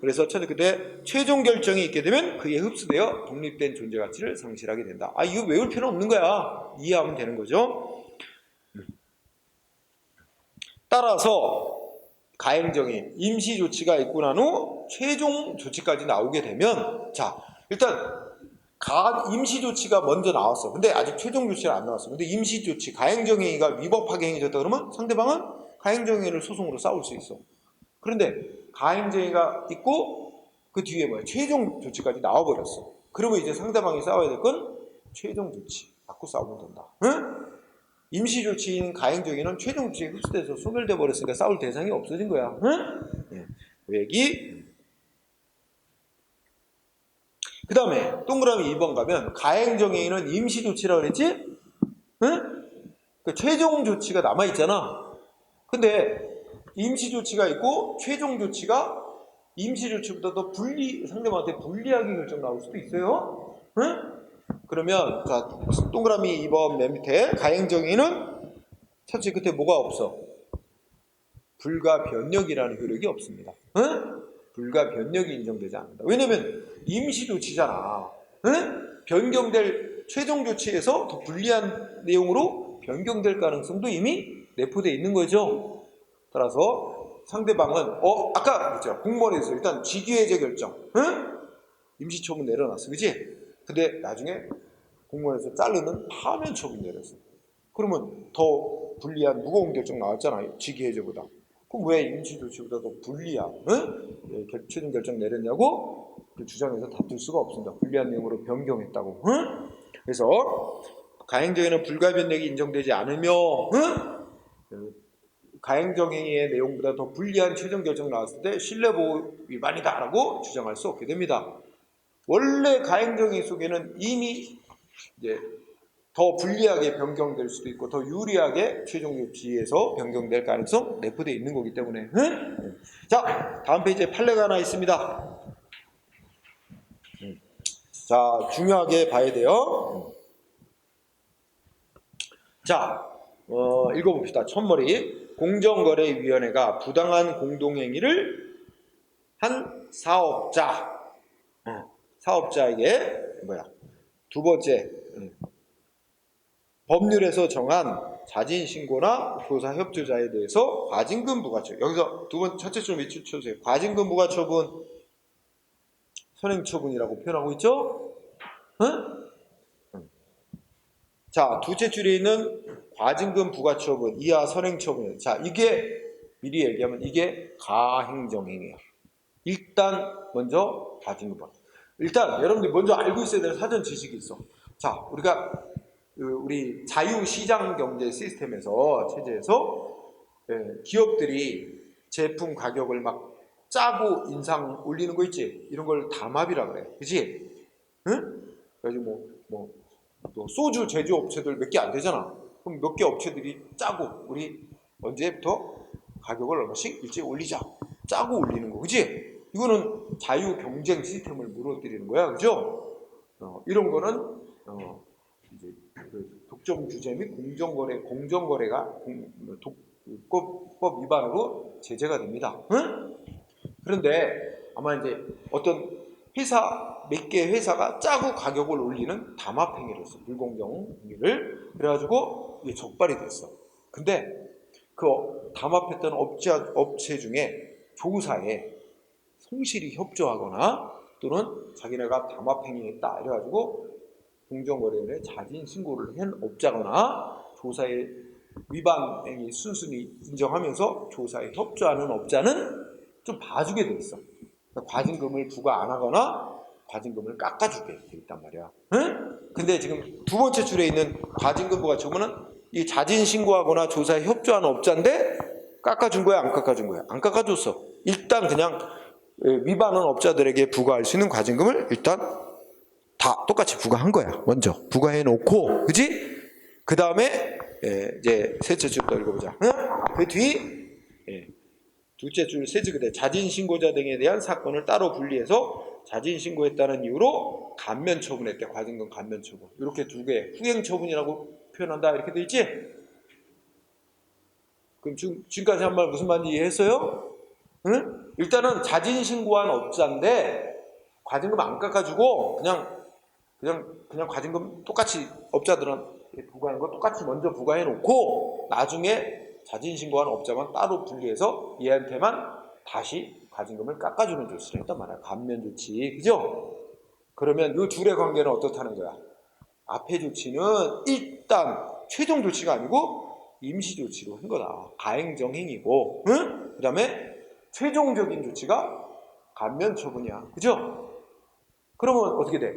그래서 그때 최종 결정이 있게 되면 그에 흡수되어 독립된 존재 가치를 상실하게 된다. 아, 이거 외울 필요 없는 거야. 이해하면 되는 거죠. 따라서 가행정의 임시 조치가 있고 난 후 최종 조치까지 나오게 되면 자, 일단 임시 조치가 먼저 나왔어. 근데 아직 최종 조치가 안 나왔어. 근데 임시 조치, 가행정행위가 위법하게 행해졌다 그러면 상대방은 가행정행위를 소송으로 싸울 수 있어. 그런데 가행정행위가 있고 그 뒤에 뭐야? 최종 조치까지 나와버렸어. 그러면 이제 상대방이 싸워야 될 건 최종 조치 갖고 싸우면 된다. 임시 조치인 가행정행위는 최종 조치에 흡수돼서 소멸돼 버렸으니까 싸울 대상이 없어진 거야. 그 얘기. 그 다음에 동그라미 2번 가면 가행정행위는 임시조치라고 그랬지? 그 최종 조치가 남아있잖아. 근데 임시조치가 있고 최종 조치가 임시조치보다 더 상대방한테 불리하게 결정 나올 수도 있어요. 그러면 자 동그라미 2번 맨 밑에 가행정행위는 첫째 끝에 뭐가 없어? 불가 변력이라는 효력이 없습니다. 불가 변력이 인정되지 않는다. 왜냐면 임시조치잖아. 변경될 최종 조치에서 더 불리한 내용으로 변경될 가능성도 이미 내포되어 있는 거죠. 따라서 상대방은 아까 그랬죠. 공무원에서 일단 직위해제 결정, 임시처분 내려놨어, 그지? 근데 나중에 공무원에서 자르는 파면 처분 내렸어. 그러면 더 불리한 무거운 결정 나왔잖아요. 직위해제보다. 그럼 왜 임시조치보다 더 불리한 최종 결정 내렸냐고 그 주장에서 다툴 수가 없습니다. 불리한 내용으로 변경했다고. 그래서 가행정행위는 불가변력이 인정되지 않으며 가행정행위의 내용보다 더 불리한 최종 결정 나왔을 때 신뢰보호 위반이다라고 주장할 수 없게 됩니다. 원래 가행정행위 속에는 이미 이제 더 불리하게 변경될 수도 있고 더 유리하게 최종 조치에서 변경될 가능성 내포되어 있는 거기 때문에. 응? 자, 다음 페이지에 판례가 하나 있습니다. 자, 중요하게 봐야 돼요. 자, 읽어봅시다. 첫머리. 공정거래위원회가 부당한 공동행위를 한 사업자에게 두 번째, 법률에서 정한 자진신고나 조사협조자에 대해서 과징금 부과처분. 여기서 첫째 줄 밑줄 쳐주세요. 과징금 부과처분, 선행처분이라고 표현하고 있죠? 응? 자, 둘째 줄에 있는 과징금 부과처분, 이하 선행처분. 자, 이게 미리 얘기하면 이게 가행정행위야. 일단 먼저 과징금 부과. 일단 여러분들이 먼저 알고 있어야 될 사전 지식이 있어. 자, 우리 자유시장 경제 시스템에서 체제에서 기업들이 제품 가격을 막 짜고 인상 올리는 거 있지? 이런 걸 담합이라 그래. 그치? 응? 그래가지고 또 소주 제조업체들 몇 개 안 되잖아. 그럼 몇 개 업체들이 짜고 우리 언제부터 가격을 얼마씩 일찍 올리자. 짜고 올리는 거. 그치? 이거는 자유 경쟁 시스템을 무너뜨리는 거야. 그죠? 이런 거는 이제 독점 규제 및 공정거래가 독법 위반으로 제재가 됩니다. 응? 그런데 아마 이제 어떤 몇 개 회사가 짜고 가격을 올리는 담합행위를 했어. 불공정 행위를. 그래가지고 이게 적발이 됐어. 근데 그 담합했던 업체 중에 조사에 성실히 협조하거나 또는 자기네가 담합행위했다 이래가지고 공정거래위원회에 자진신고를 한 업자거나 조사에 위반 행위 순순히 인정하면서 조사에 협조하는 업자는 좀 봐주게 돼 있어. 그러니까 과징금을 부과 안 하거나 과징금을 깎아주게 돼 있단 말이야. 응? 근데 지금 두 번째 줄에 있는 과징금 부과처분은 이 자진신고하거나 조사에 협조하는 업자인데 깎아준 거야, 안 깎아준 거야? 안 깎아줬어. 일단 그냥 위반한 업자들에게 부과할 수 있는 과징금을 일단 다 똑같이 부과한 거야. 먼저 부과해 놓고, 그지? 그 다음에 이제 셋째 줄도 읽어보자. 응? 그 뒤 둘째 줄 셋째 그대 자진신고자 등에 대한 사건을 따로 분리해서 자진신고했다는 이유로 감면처분했대. 과징금 감면처분. 이렇게 두 개 후행처분이라고 표현한다 이렇게 돼 있지? 그럼 지금까지 한 말 무슨 말인지 이해했어요? 응? 일단은 자진신고한 업자인데 과징금 안 깎아주고 그냥 과징금 똑같이 업자들한테 부과하는 거 똑같이 먼저 부과해 놓고 나중에 자진신고한 업자만 따로 분리해서 얘한테만 다시 과징금을 깎아주는 조치를 했단 말이야. 감면 조치. 그죠? 그러면 이 둘의 관계는 어떻다는 거야? 앞의 조치는 일단 최종 조치가 아니고 임시 조치로 한 거다. 가행정행위고, 응? 그 다음에 최종적인 조치가 감면 처분이야. 그죠? 그러면 어떻게 돼?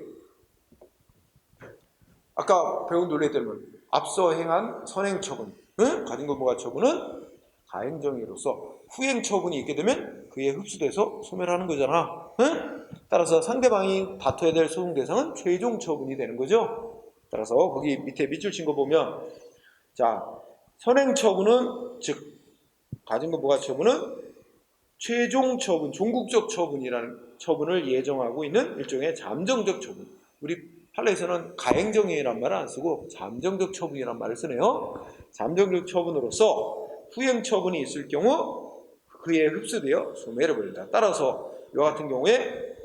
아까 배운 논리에 따르면 앞서 행한 선행처분, 응? 과징금 부과처분은 가행정위로서 후행처분이 있게 되면 그에 흡수돼서 소멸하는 거잖아. 응? 따라서 상대방이 다퉈야 될 소송 대상은 최종처분이 되는 거죠. 따라서 거기 밑에 밑줄 친 거 보면 자, 선행처분은 즉 과징금 부과처분은 최종처분, 종국적 처분이라는 처분을 예정하고 있는 일종의 잠정적 처분. 우리 판례에서는 가행정위란 말을 안 쓰고 잠정적 처분이란 말을 쓰네요. 잠정적 처분으로서 후행처분이 있을 경우 그에 흡수되어 소멸해버린다. 따라서 이와 같은 경우에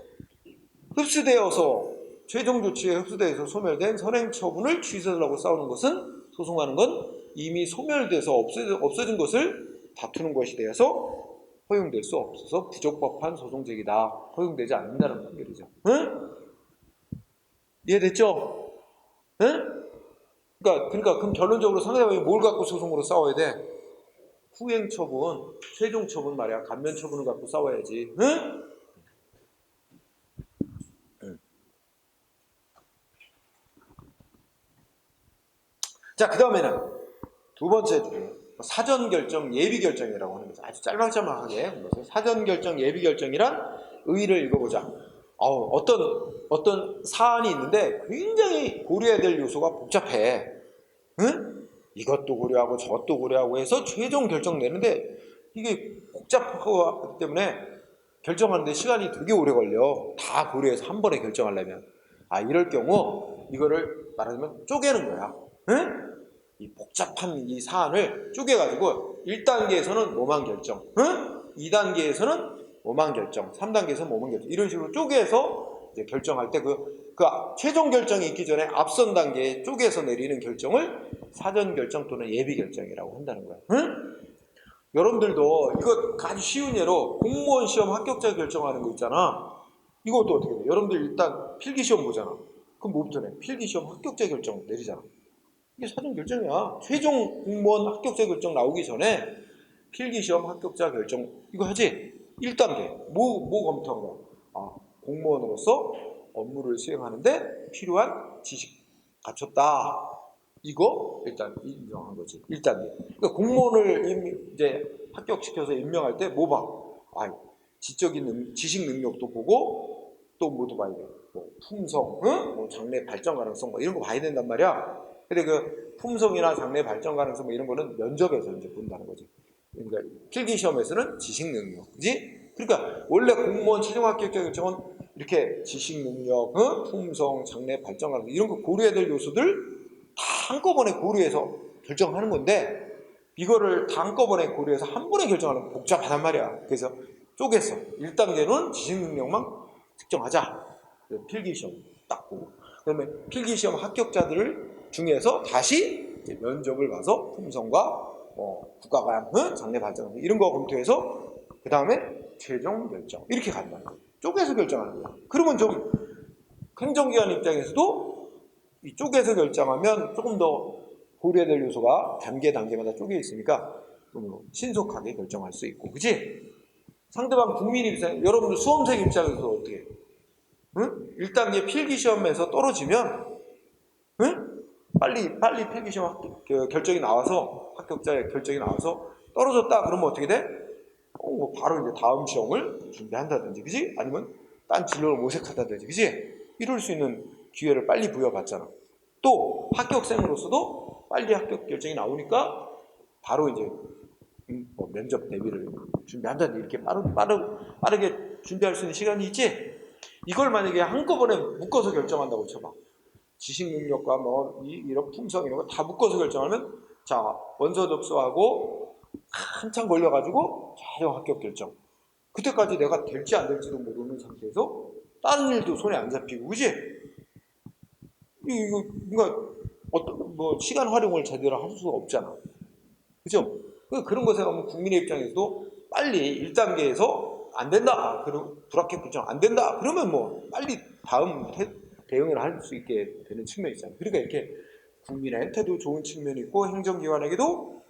흡수되어서 최종 조치에 흡수되어서 소멸된 선행처분을 취소하려고 싸우는 것은 소송하는 건 이미 소멸돼서 없어진 것을 다투는 것이 되어서 허용될 수 없어서 부적법한 소송 제기다. 허용되지 않는다는 판결이죠. 응? 이해됐죠? 응? 그러니까 그럼 결론적으로 상대방이 뭘 갖고 소송으로 싸워야 돼? 후행 처분, 최종 처분 말이야. 감면 처분을 갖고 싸워야지. 응? 응. 자, 그 다음에는 두 번째 주제. 사전 결정, 예비 결정이라고 하는 거죠. 아주 짤막짤막하게. 사전 결정, 예비 결정이란 의의를 읽어보자. 어떤 사안이 있는데 굉장히 고려해야 될 요소가 복잡해. 응? 이것도 고려하고 저것도 고려하고 해서 최종 결정 내는데 이게 복잡하기 때문에 결정하는데 시간이 되게 오래 걸려. 다 고려해서 한 번에 결정하려면. 이럴 경우 이거를 말하자면 쪼개는 거야. 응? 이 복잡한 이 사안을 쪼개가지고 1단계에서는 뭐만 결정, 응? 2단계에서는 뭐만 결정, 3단계에서는 뭐만 결정, 이런 식으로 쪼개서 이제 결정할 때 그 최종 결정이 있기 전에 앞선 단계에 쪼개서 내리는 결정을 사전 결정 또는 예비 결정이라고 한다는 거야. 응? 여러분들도 이거 아주 쉬운 예로 공무원 시험 합격자 결정하는 거 있잖아. 이것도 어떻게 돼? 여러분들 일단 필기시험 보잖아. 그럼 뭐부터 내? 필기시험 합격자 결정 내리잖아. 이게 사전 결정이야. 최종 공무원 합격자 결정 나오기 전에 필기시험 합격자 결정 이거 하지? 1단계 뭐 검토한 거야? 공무원으로서 업무를 수행하는데 필요한 지식 갖췄다. 이거 일단 인정한 거지. 1단계. 그러니까 공무원을 이제 합격시켜서 임명할 때 뭐 봐? 지적인 지식 능력도 보고 또 뭐도 봐야 돼. 뭐 품성, 응? 뭐 장래 발전 가능성 뭐 이런 거 봐야 된단 말이야. 근데 그 품성이나 장래 발전 가능성 뭐 이런 거는 면접에서 이제 본다는 거지. 그러니까 필기시험에서는 지식 능력, 그지? 그러니까 원래 공무원 최종 합격자 결정은 이렇게 지식 능력, 응? 품성, 장래 발전 가능성 이런 거 고려해야 될 요소들 다 한꺼번에 고려해서 결정하는 건데 이거를 다 한꺼번에 고려해서 한 번에 결정하는 거 복잡하단 말이야. 그래서 쪼개서 1단계는 지식 능력만 특정하자. 필기시험 딱 보고 그다음에 필기시험 합격자들 중에서 다시 면접을 봐서 품성과 국가관, 장래 발전 이런 거 검토해서 그 다음에 최종 결정 이렇게 간다는 거예요. 쪼개서 결정하는 거야. 그러면 좀 행정기관 입장에서도 이 쪼개서 결정하면 조금 더 고려해야 될 요소가 단계마다 쪼개 있으니까 좀 신속하게 결정할 수 있고, 그치? 상대방 국민 입장, 여러분들 수험생 입장에서 어떻게? 응? 1단계 필기시험에서 떨어지면, 응? 빨리 필기시험 결정이 나와서 합격자의 결정이 나와서 떨어졌다 그러면 어떻게 돼? 뭐 바로 이제 다음 시험을 준비한다든지, 그지? 아니면 딴 진로를 모색한다든지, 그지? 이럴 수 있는 기회를 빨리 부여받잖아. 또 합격생으로서도 빨리 합격 결정이 나오니까 바로 이제 면접 대비를 준비한다든지 이렇게 빠르게 준비할 수 있는 시간이 있지. 이걸 만약에 한꺼번에 묶어서 결정한다고 쳐봐. 지식 능력과 이런 품성 이런 거 다 묶어서 결정하면 자 원서 접수하고 한참 걸려가지고 최종 합격 결정. 그때까지 내가 될지 안 될지도 모르는 상태에서 다른 일도 손에 안 잡히고, 그지? 이거 뭔가 시간 활용을 제대로 할 수가 없잖아. 그죠? 그런 것에 가면 국민의 입장에서도 빨리 1단계에서 안 된다. 그리고 불합격 결정 안 된다. 그러면 뭐 빨리 다음 대응을 할 수 있게 되는 측면이 있잖아요. 그러니까 이렇게 국민한테도 좋은 측면이 있고 행정기관에게도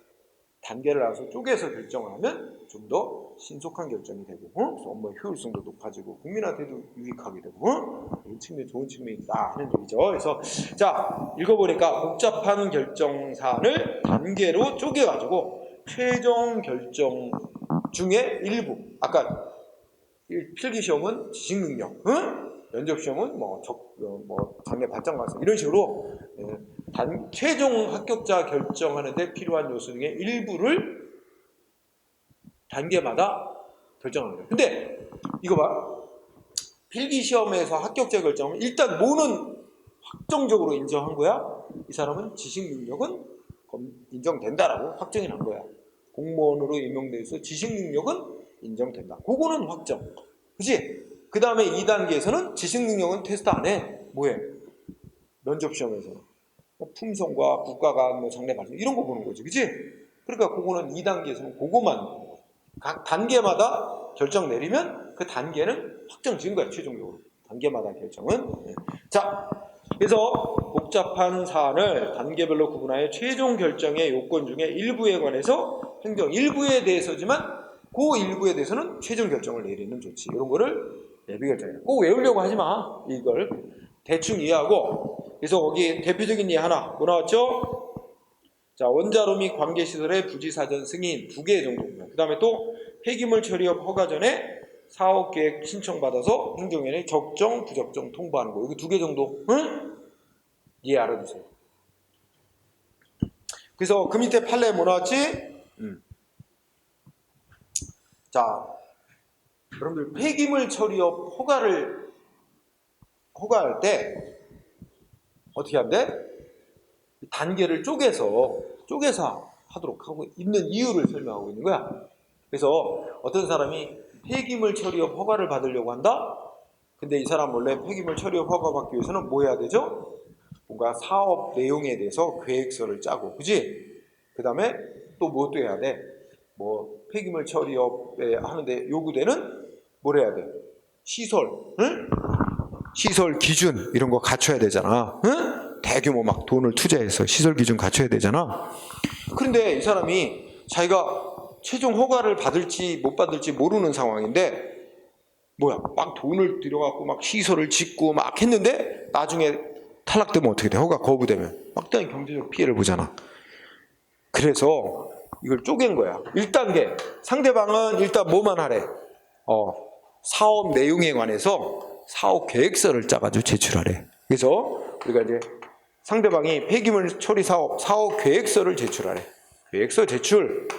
단계를 나눠서 쪼개서 결정을 하면 좀 더 신속한 결정이 되고 업무 효율성도 높아지고 국민한테도 유익하게 되고 이런 측면 좋은 측면이 있다 하는 얘기죠. 그래서 자 읽어보니까 복잡한 결정 사안을 단계로 쪼개가지고 최종 결정 중에 일부 아까 필기시험은 지식능력, 면접시험은 장래 발전 가능성 이런 식으로 최종 합격자 결정하는데 필요한 요소 중에 일부를 단계마다 결정하는 거예요. 근데 이거 봐. 필기시험에서 합격자 결정하면 일단 뭐는 확정적으로 인정한 거야? 이 사람은 지식능력은 인정된다라고 확정이 난 거야. 공무원으로 임명돼 있어 지식능력은 인정된다. 그거는 확정. 그치? 그 다음에 2단계에서는 지식능력은 테스트 안 해. 뭐해? 면접시험에서는. 품성과 국가관, 장래 발전 이런 거 보는 거지. 그치? 그러니까 그거는 2단계에서는 그거만 각 단계마다 결정 내리면 그 단계는 확정 지은 거야. 최종적으로. 단계마다 결정은. 자, 그래서 복잡한 사안을 단계별로 구분하여 최종 결정의 요건 중에 일부에 관해서 행정 일부에 대해서지만 그 일부에 대해서는 최종 결정을 내리는 조치. 이런 거를 예비 결정이야. 꼭 외우려고 하지 마. 이걸 대충 이해하고. 그래서 거기 대표적인 예 하나 뭐 나왔죠? 자, 원자로 및 관계시설의 부지사전 승인 2개 정도입니다. 그 다음에 또 폐기물 처리업 허가 전에 사업계획 신청받아서 행정위원회에 적정, 부적정 통보하는 거. 여기 2개 정도. 응? 이해 알아두세요. 그래서 그 밑에 판례에 뭐 나왔지? 자, 여러분들 폐기물 처리업 허가할 때 어떻게 한대? 단계를 쪼개서 하도록 하고 있는 이유를 설명하고 있는 거야. 그래서 어떤 사람이 폐기물 처리업 허가를 받으려고 한다? 근데 이 사람 원래 폐기물 처리업 허가 받기 위해서는 뭐 해야 되죠? 뭔가 사업 내용에 대해서 계획서를 짜고, 그지? 그 다음에 또 뭐 해야 돼? 뭐 폐기물 처리업에 하는데 요구되는 뭘 해야 돼? 시설, 응? 시설 기준 이런 거 갖춰야 되잖아. 응? 대규모 막 돈을 투자해서 시설 기준 갖춰야 되잖아. 그런데 이 사람이 자기가 최종 허가를 받을지 못 받을지 모르는 상황인데 뭐야 막 돈을 들여갖고 막 시설을 짓고 막 했는데 나중에 탈락되면 어떻게 돼? 허가 거부되면 막대한 경제적 피해를 보잖아. 그래서 이걸 쪼갠 거야. 1단계 상대방은 일단 뭐만 하래? 사업 내용에 관해서 사업 계획서를 짜가지고 제출하래. 그래서 우리가 이제 상대방이 폐기물 처리 사업 계획서를 제출하래. 계획서 제출.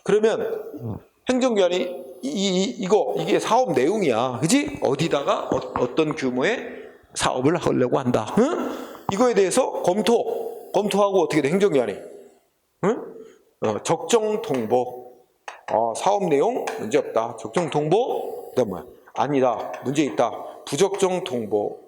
그러면 행정기관이 이게 사업 내용이야, 그지? 어디다가 어떤 규모의 사업을 하려고 한다. 응? 이거에 대해서 검토하고 어떻게 돼? 행정기관이 응? 적정 통보. 사업 내용 문제 없다. 적정 통보. 그다음 뭐야? 아니다. 문제 있다. 부적정 통보.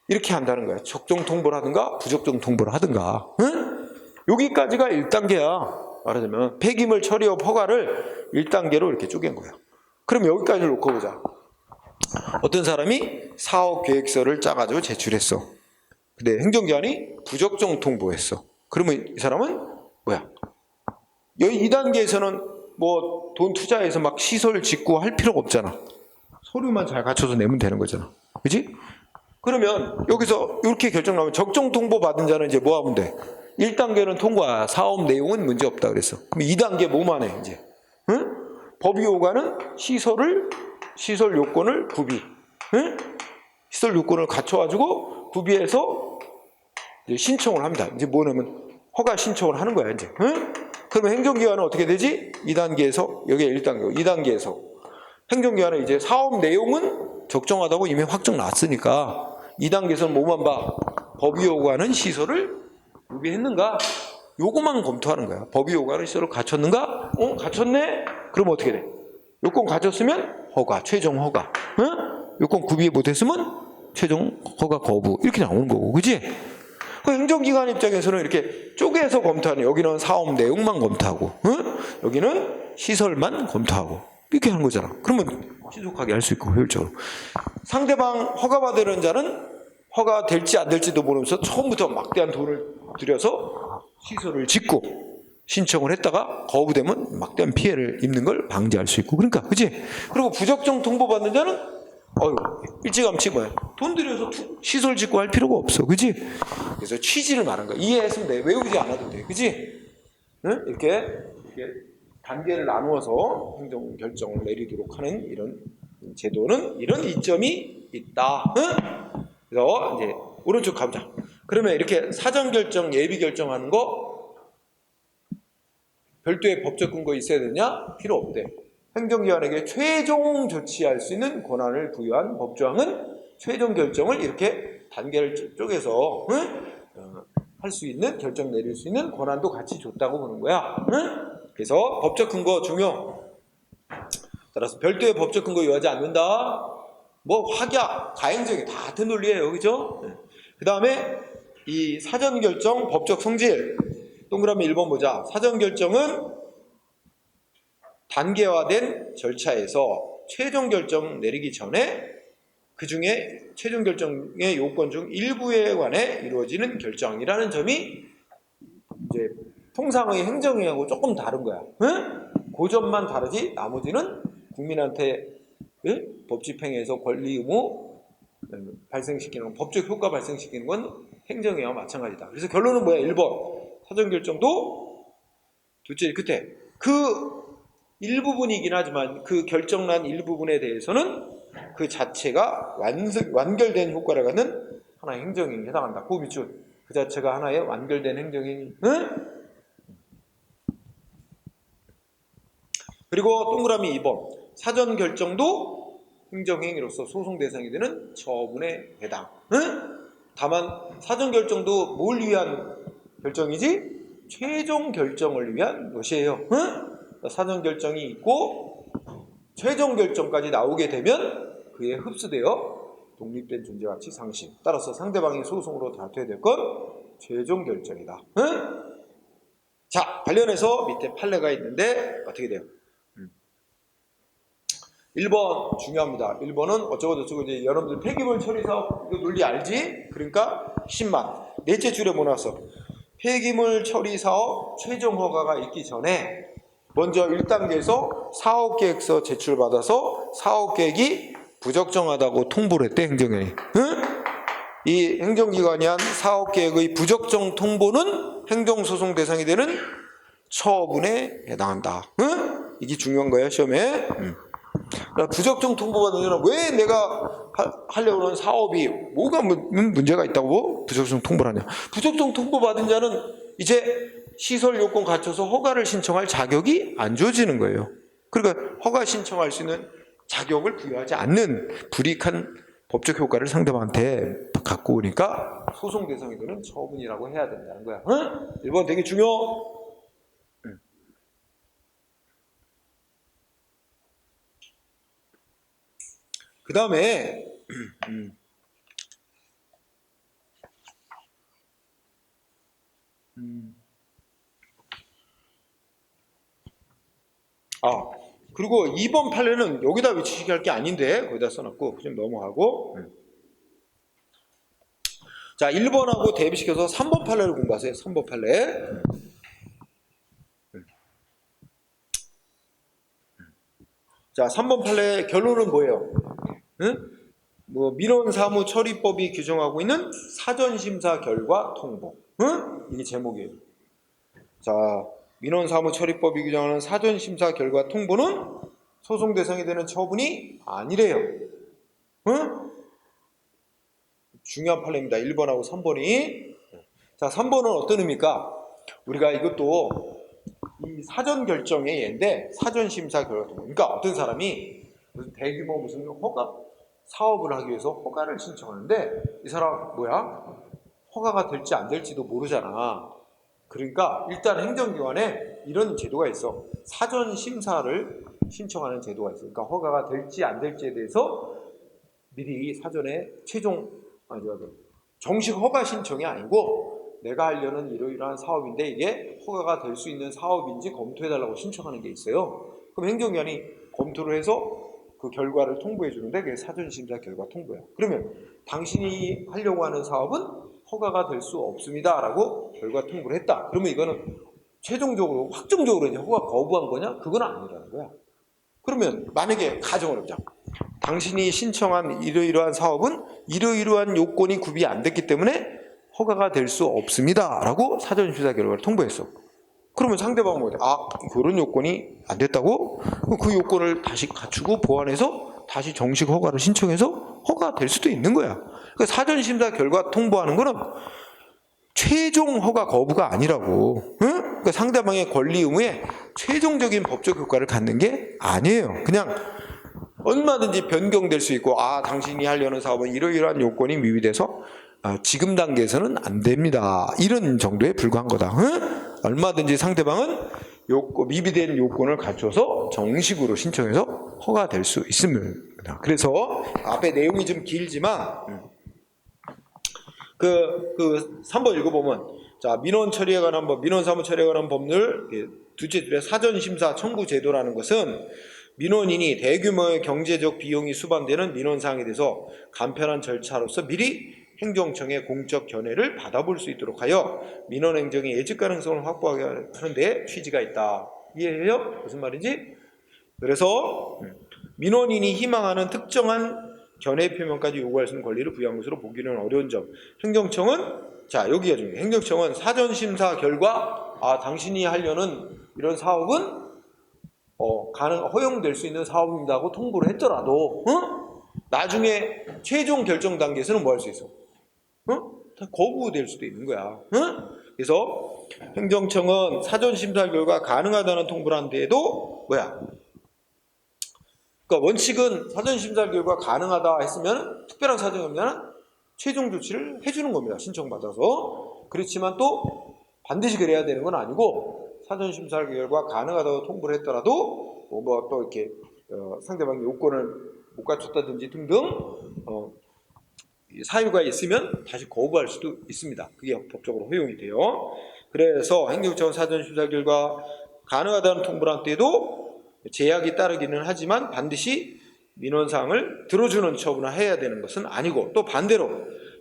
이렇게 한다는 거야. 적정 통보를 하든가 부적정 통보를 하든가. 응? 여기까지가 1단계야. 말하자면 폐기물 처리업 허가를 1단계로 이렇게 쪼갠 거야. 그럼 여기까지 놓고 보자. 어떤 사람이 사업 계획서를 짜가지고 제출했어. 근데 행정기관이 부적정 통보했어. 그러면 이 사람은 뭐야? 여기 2단계에서는 뭐 돈 투자해서 막 시설 짓고 할 필요가 없잖아. 서류만 잘 갖춰서 내면 되는 거잖아. 그지? 그러면 여기서 이렇게 결정 나오면 적정 통보 받은 자는 이제 뭐 하면 돼? 1단계는 통과, 사업 내용은 문제 없다 그랬어. 그럼 2단계 뭐만 해 이제? 응? 법이 요구하는 시설 요건을 구비, 응? 시설 요건을 갖춰가지고 구비해서 이제 신청을 합니다. 이제 뭐냐면 허가 신청을 하는 거야 이제. 응? 그러면 행정기관은 어떻게 되지? 2단계에서 여기 1단계, 2단계에서 행정기관은 이제 사업 내용은 적정하다고 이미 확정 났으니까 2단계에서는 뭐만 봐? 법이 요구하는 시설을 구비했는가? 요거만 검토하는 거야. 법이 요구하는 시설을 갖췄는가? 갖췄네? 그럼 어떻게 돼? 요건 갖췄으면 허가, 최종 허가. 응? 요건 구비 못했으면 최종 허가 거부. 이렇게 나오는 거고, 그지? 그 행정기관 입장에서는 이렇게 쪼개서 검토하는, 여기는 사업 내용만 검토하고, 응? 여기는 시설만 검토하고, 이렇게 하는 거잖아. 그러면 신속하게 할 수 있고, 효율적으로. 상대방 허가받으는 자는 허가 될지 안 될지도 모르면서 처음부터 막대한 돈을 들여서 시설을 짓고 신청을 했다가 거부되면 막대한 피해를 입는 걸 방지할 수 있고, 그러니까, 그지? 그리고 부적정 통보받는 자는 일찌감치 뭐야? 돈 들여서 시설 짓고 할 필요가 없어, 그지? 그래서 취지를 말한 거야. 이해했으면 돼. 외우지 않아도 돼, 그지? 응? 이렇게 단계를 나누어서 행정 결정을 내리도록 하는 이런 제도는 이런 이점이 있다. 응? 그래서 이제 오른쪽 가보자. 그러면 이렇게 사전 결정, 예비 결정하는 거 별도의 법적 근거 있어야 되냐? 필요 없대. 행정기관에게 최종 조치할 수 있는 권한을 부여한 법조항은 최종 결정을 이렇게 단계를 쪼개서 할 수 있는, 결정 내릴 수 있는 권한도 같이 줬다고 보는 거야. 그래서 법적 근거 중요. 따라서 별도의 법적 근거 요하지 않는다. 뭐 확약, 가행적인 다 같은 논리예요, 그죠? 그 다음에 이 사전 결정 법적 성질. 동그라미 1번 보자. 사전 결정은 단계화된 절차에서 최종 결정 내리기 전에 그 중에 최종 결정의 요건 중 일부에 관해 이루어지는 결정이라는 점이 이제 통상의 행정위하고 조금 다른 거야. 응? 그 점만 다르지 나머지는 국민한테 법 집행에서 권리 의무 발생시키는 법적 효과 발생시키는 건 행정위와 마찬가지다. 그래서 결론은 뭐야? 1번 사전 결정도 둘째 끝에 그 일부분이긴 하지만 그 결정난 일부분에 대해서는 그 자체가 완결된 효과를 갖는 하나의 행정행위에 해당한다. 그 밑줄. 그 자체가 하나의 완결된 행정행위. 응? 그리고 동그라미 2번. 사전 결정도 행정행위로서 소송 대상이 되는 처분에 해당. 응? 다만 사전 결정도 뭘 위한 결정이지? 최종 결정을 위한 것이에요. 응? 사전 결정이 있고 최종 결정까지 나오게 되면 그에 흡수되어 독립된 존재가치 상실. 따라서 상대방이 소송으로 다투어야 될 건 최종 결정이다. 응? 자, 관련해서 밑에 판례가 있는데 어떻게 돼요? 1번 중요합니다. 1번은 어쩌고저쩌고 이제 여러분들 폐기물 처리 사업 이거 논리 알지? 그러니까 10만. 넷째 줄에 뭐 나왔어? 폐기물 처리 사업 최종 허가가 있기 전에 먼저 1단계에서 사업계획서 제출받아서 사업계획이 부적정하다고 통보를 했대, 행정관이. 응? 이 행정기관이 한 사업계획의 부적정 통보는 행정소송 대상이 되는 처분에 해당한다. 응? 이게 중요한 거야, 시험에. 부적정 통보받은 거는 왜 내가 하려고 하는 사업이 뭐가 문제가 있다고 부적정 통보를 하냐. 부적정 통보받은 자는 이제 시설 요건 갖춰서 허가를 신청할 자격이 안 주어지는 거예요. 그러니까 허가 신청할 수 있는 자격을 부여하지 않는 불이익한 법적 효과를 상대방한테 갖고 오니까 소송 대상이 되는 처분이라고 해야 된다는 거야. 응? 1번 되게 중요. 그 다음에 그리고 2번 판례는 여기다 위치시키 할 게 아닌데 거기다 써놨고 좀 넘어가고 자 1번하고 대비시켜서 3번 판례를 공부하세요. 3번 판례. 자 3번 판례 결론은 뭐예요? 응? 뭐 민원사무처리법이 규정하고 있는 사전심사 결과 통보. 응? 이게 제목이에요. 자 민원사무처리법이 규정하는 사전심사 결과 통보는 소송 대상이 되는 처분이 아니래요. 응? 중요한 판례입니다. 1번하고 3번이. 자 3번은 어떤 의미입니까? 우리가 이것도 이 사전 결정의 예인데 사전심사 결과 통보. 그러니까 어떤 사람이 무슨 대규모 무슨 허가 사업을 하기 위해서 허가를 신청하는데 이 사람 뭐야? 허가가 될지 안 될지도 모르잖아. 그러니까 일단 행정기관에 이런 제도가 있어. 사전 심사를 신청하는 제도가 있어. 그러니까 허가가 될지 안 될지에 대해서 미리 사전에 정식 허가 신청이 아니고 내가 하려는 이러이러한 사업인데 이게 허가가 될 수 있는 사업인지 검토해달라고 신청하는 게 있어요. 그럼 행정기관이 검토를 해서 그 결과를 통보해 주는데 그게 사전심사 결과 통보야. 그러면 당신이 하려고 하는 사업은 허가가 될 수 없습니다 라고 결과 통보를 했다. 그러면 이거는 최종적으로 확정적으로 이제 허가 거부한 거냐? 그건 아니라는 거야. 그러면 만약에 가정을 해보자. 당신이 신청한 이러이러한 사업은 이러이러한 요건이 구비 안 됐기 때문에 허가가 될 수 없습니다 라고 사전심사 결과를 통보했어. 그러면 상대방은 뭐야? 그런 요건이 안 됐다고? 그 요건을 다시 갖추고 보완해서 다시 정식 허가를 신청해서 허가될 수도 있는 거야. 그러니까 사전심사 결과 통보하는 거는 최종 허가 거부가 아니라고. 응? 그러니까 상대방의 권리 의무에 최종적인 법적 효과를 갖는 게 아니에요. 그냥 얼마든지 변경될 수 있고 당신이 하려는 사업은 이러이러한 요건이 미비돼서 지금 단계에서는 안 됩니다. 이런 정도에 불과한 거다. 응? 얼마든지 상대방은 미비된 요건을 갖춰서 정식으로 신청해서 허가될 수 있습니다. 그래서 앞에 내용이 좀 길지만 그 3번 읽어보면 자 민원 처리에 관한 법, 민원사무 처리에 관한 법률 두째 줄에 사전심사 청구 제도라는 것은 민원인이 대규모의 경제적 비용이 수반되는 민원사항에 대해서 간편한 절차로서 미리 행정청의 공적 견해를 받아볼 수 있도록 하여 민원행정의 예측 가능성을 확보하게 하는 데 취지가 있다. 이해해요? 무슨 말인지? 그래서 민원인이 희망하는 특정한 견해 표명까지 요구할 수 있는 권리를 부여한 것으로 보기는 어려운 점. 행정청은 자 여기가 중요해요. 행정청은 사전심사 결과 당신이 하려는 이런 사업은 허용될 수 있는 사업입니다 하고 통보를 했더라도 나중에 최종 결정 단계에서는 뭐 할 수 있어? 다 거부될 수도 있는 거야. 그래서 행정청은 사전 심사 결과 가능하다는 통보를 한 데에도 뭐야? 그러니까 원칙은 사전 심사 결과 가능하다 했으면 특별한 사정이면 최종 조치를 해주는 겁니다. 신청받아서. 그렇지만 또 반드시 그래야 되는 건 아니고 사전 심사 결과 가능하다고 통보를 했더라도 뭐 또 이렇게 상대방의 요건을 못 갖췄다든지 등등 사유가 있으면 다시 거부할 수도 있습니다. 그게 법적으로 허용이 돼요. 그래서 행정청은 사전 심사 결과 가능하다는 통보를 한 때에도 제약이 따르기는 하지만 반드시 민원사항을 들어주는 처분을 해야 되는 것은 아니고, 또 반대로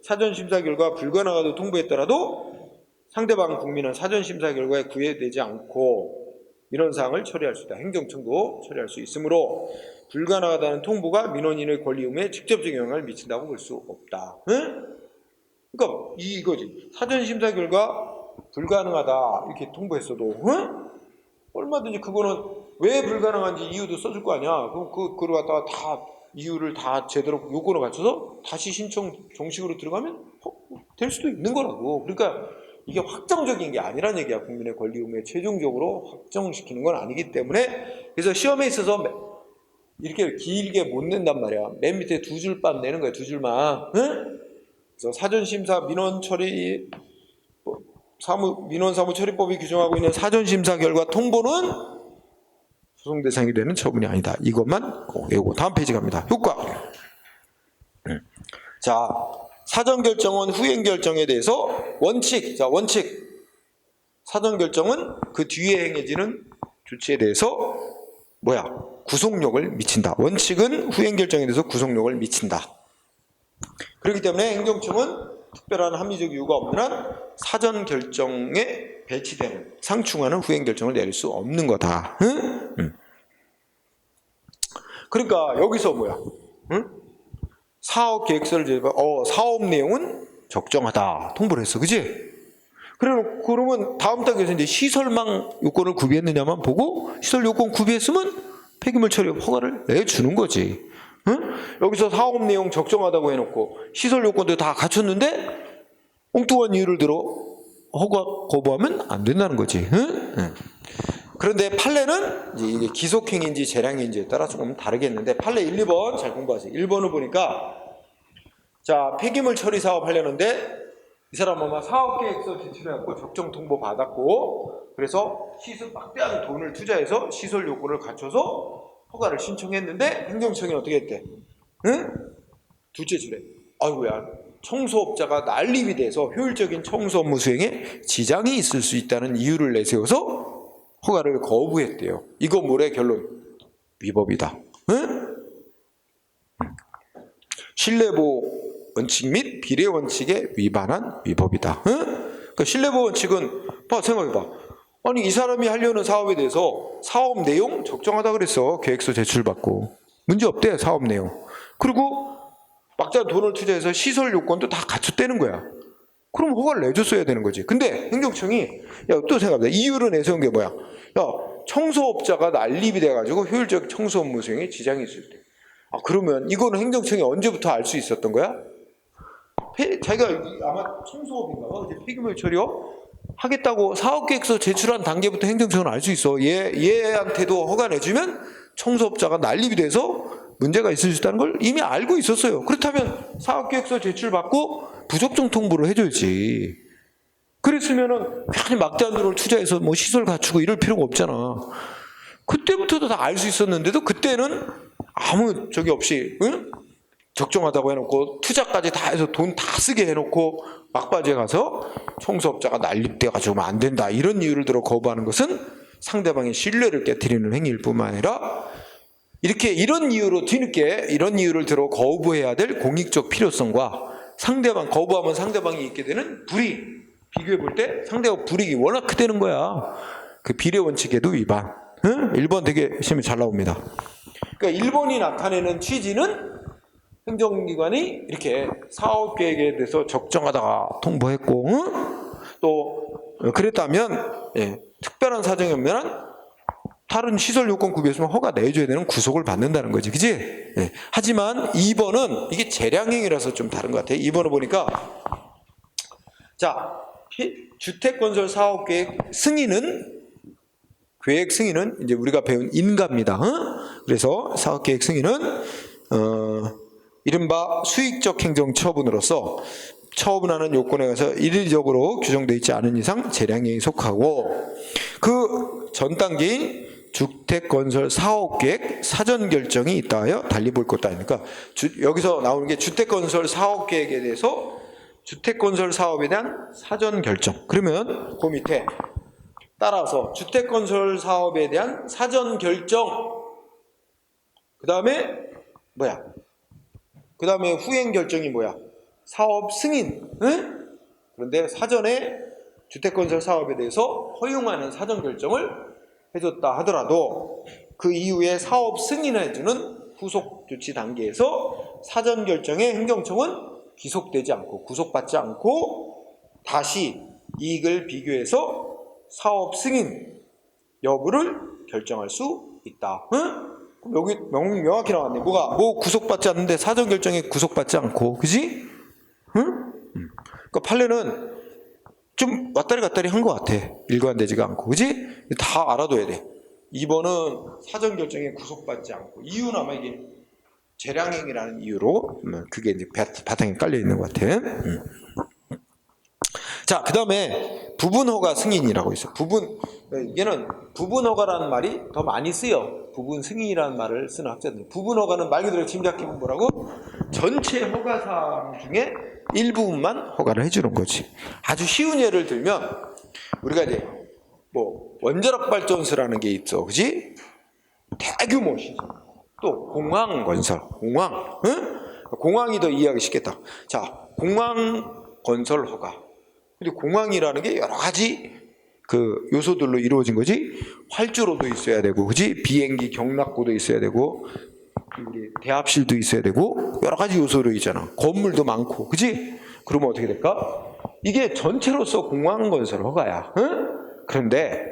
사전 심사 결과 불가능하다고 통보했더라도 상대방 국민은 사전 심사 결과에 구애되지 않고 민원사항을 처리할 수 있다. 행정청도 처리할 수 있으므로 불가능하다는 통보가 민원인의 권리 의무에 직접적 영향을 미친다고 볼 수 없다. 그러니까 이거지. 사전 심사 결과 불가능하다 이렇게 통보했어도 얼마든지 그거는 왜 불가능한지 이유도 써줄 거 아니야. 그럼 그걸 갖다가 다 이유를 다 제대로 요건을 갖춰서 다시 신청 정식으로 들어가면 될 수도 있는 거라고. 그러니까 이게 확정적인 게 아니란 얘기야. 국민의 권리 의무에 최종적으로 확정시키는 건 아니기 때문에. 그래서 시험에 있어서 이렇게 길게 못 낸단 말이야. 맨 밑에 두 줄만 내는 거야. 두 줄만. 그래서 사전 심사 민원 처리 민원 사무 처리법이 규정하고 있는 사전 심사 결과 통보는 소송 대상이 되는 처분이 아니다. 이것만 꼭 외우고 다음 페이지 갑니다. 효과. 자, 사전 결정은 후행 결정에 대해서 원칙. 자, 원칙. 사전 결정은 그 뒤에 행해지는 조치에 대해서 뭐야? 구속력을 미친다. 원칙은 후행 결정에 대해서 구속력을 미친다. 그렇기 때문에 행정청은 특별한 합리적 이유가 없는 한 사전 결정에 배치되는 상충하는 후행 결정을 내릴 수 없는 거다. 그러니까 여기서 뭐야? 사업 계획서를 제가 사업 내용은 적정하다 통보를 했어, 그지? 그러면 다음 단계에서 이제 시설망 요건을 구비했느냐만 보고 시설 요건 구비했으면 폐기물 처리 허가를 내주는 거지. 여기서 사업 내용 적정하다고 해놓고 시설 요건도 다 갖췄는데 엉뚱한 이유를 들어 허가 거부하면 안 된다는 거지. 그런데 판례는 이게 기속행위인지 재량인지에 따라 조금 다르겠는데 판례 1, 2번 잘 공부하세요. 1번을 보니까 자, 폐기물 처리 사업 하려는데 이 사람 아마 사업계획서 제출해갖고 적정 통보 받았고 그래서 막대한 돈을 투자해서 시설 요건을 갖춰서 허가를 신청했는데 행정청이 어떻게 했대? 둘째 줄에 아이고야, 청소업자가 난립이 돼서 효율적인 청소 업무 수행에 지장이 있을 수 있다는 이유를 내세워서 허가를 거부했대요. 이거 뭐래? 결론 위법이다. 신뢰보호 원칙 및 비례 원칙에 위반한 위법이다. 그러니까 신뢰보호 원칙은 생각해봐. 아니 이 사람이 하려는 사업에 대해서 사업 내용 적정하다 그랬어. 계획서 제출받고 문제 없대. 사업 내용. 그리고 막장 돈을 투자해서 시설 요건도 다 갖췄다는 거야. 그럼 허가를 내줬어야 되는 거지. 근데 행정청이 또 생각해봐. 이유를 내세운 게 뭐야? 청소업자가 난립이 돼가지고 효율적 청소 업무 수행에 지장이 있을 때. 그러면 이거는 행정청이 언제부터 알 수 있었던 거야? 자기가 아마 청소업인가 봐. 폐기물 처리업 하겠다고 사업계획서 제출한 단계부터 행정청은 알 수 있어. 얘한테도 허가 내주면 청소업자가 난립이 돼서 문제가 있을 수 있다는 걸 이미 알고 있었어요. 그렇다면 사업계획서 제출받고 부적정 통보를 해줘야지. 그랬으면은 괜히 막대한 돈을 투자해서 뭐 시설 갖추고 이럴 필요가 없잖아. 그때부터도 다 알 수 있었는데도 그때는 아무 적이 없이 적정하다고 해놓고 투자까지 다 해서 돈 다 쓰게 해놓고 막바지에 가서 청소업자가 난립돼가지고 안 된다 이런 이유를 들어 거부하는 것은 상대방의 신뢰를 깨트리는 행위일 뿐만 아니라 이런 이유로 뒤늦게 이런 이유를 들어 거부해야 될 공익적 필요성과 거부하면 상대방이 있게 되는 불이익, 비교해 볼 때 상대방 불이익이 워낙 크다는 거야. 그 비례 원칙에도 위반. 1번 되게 시험에 잘 나옵니다. 그러니까 1번이 나타내는 취지는 행정기관이 이렇게 사업계획에 대해서 적정하다가 통보했고 또 그랬다면 특별한 사정이 없는 다른 시설 요건 구비했으면 허가 내줘야 되는 구속을 받는다는 거지, 그지? 예. 하지만 2번은 이게 재량행위라서 좀 다른 것 같아요. 2번을 보니까 자, 주택건설 사업계획 승인은 계획 승인은 이제 우리가 배운 인가입니다. 그래서 사업계획 승인은 이른바 수익적 행정 처분으로서 처분하는 요건에 의해서 일일적으로 규정되어 있지 않은 이상 재량행위에 속하고 그 전 단계인 주택건설 사업계획 사전결정이 있다 하여 달리 볼 것도 아니니까 여기서 나오는 게 주택건설 사업계획에 대해서 주택건설 사업에 대한 사전결정. 그러면 그 밑에 따라서 주택건설 사업에 대한 사전결정 그 다음에 뭐야? 그 다음에 후행결정이 뭐야? 사업 승인. 응? 그런데 사전에 주택건설 사업에 대해서 허용하는 사전결정을 해줬다 하더라도 그 이후에 사업 승인해주는 후속조치 단계에서 사전결정의 행정청은 기속되지 않고 구속받지 않고 다시 이익을 비교해서 사업 승인 여부를 결정할 수 있다. 응? 그럼 여기 명확히 나왔네. 뭐 구속받지 않는데 사전결정에 구속받지 않고, 그지? 응? 그러니까 판례는 좀 왔다리 갔다리 한 것 같아. 일관되지가 않고, 그지? 다 알아둬야 돼. 2번은 사전결정에 구속받지 않고, 이유는 아마 이게 재량행위라는 이유로 그게 이제 바탕에 깔려 있는 것 같아. 자, 그 다음에 부분허가 승인이라고 있어요. 얘는 부분허가라는 말이 더 많이 쓰여. 부분 승인이라는 말을 쓰는 학자들. 부분허가는 말 그대로 짐작해보면 뭐라고? 전체 허가사항 중에 일부분만 허가를 해주는 거지. 아주 쉬운 예를 들면 우리가 이제 뭐 원자력 발전소라는 게 있어, 그지? 대규모 시설. 또 공항 건설, 공항, 응? 공항이 더 이해하기 쉽겠다. 자, 공항 건설 허가. 근데 공항이라는 게 여러 가지 그 요소들로 이루어진 거지. 활주로도 있어야 되고, 그지? 비행기 경락고도 있어야 되고, 우리 대합실도 있어야 되고, 여러 가지 요소로 있잖아. 건물도 많고, 그지? 그러면 어떻게 될까? 이게 전체로서 공항 건설 허가야. 응? 그런데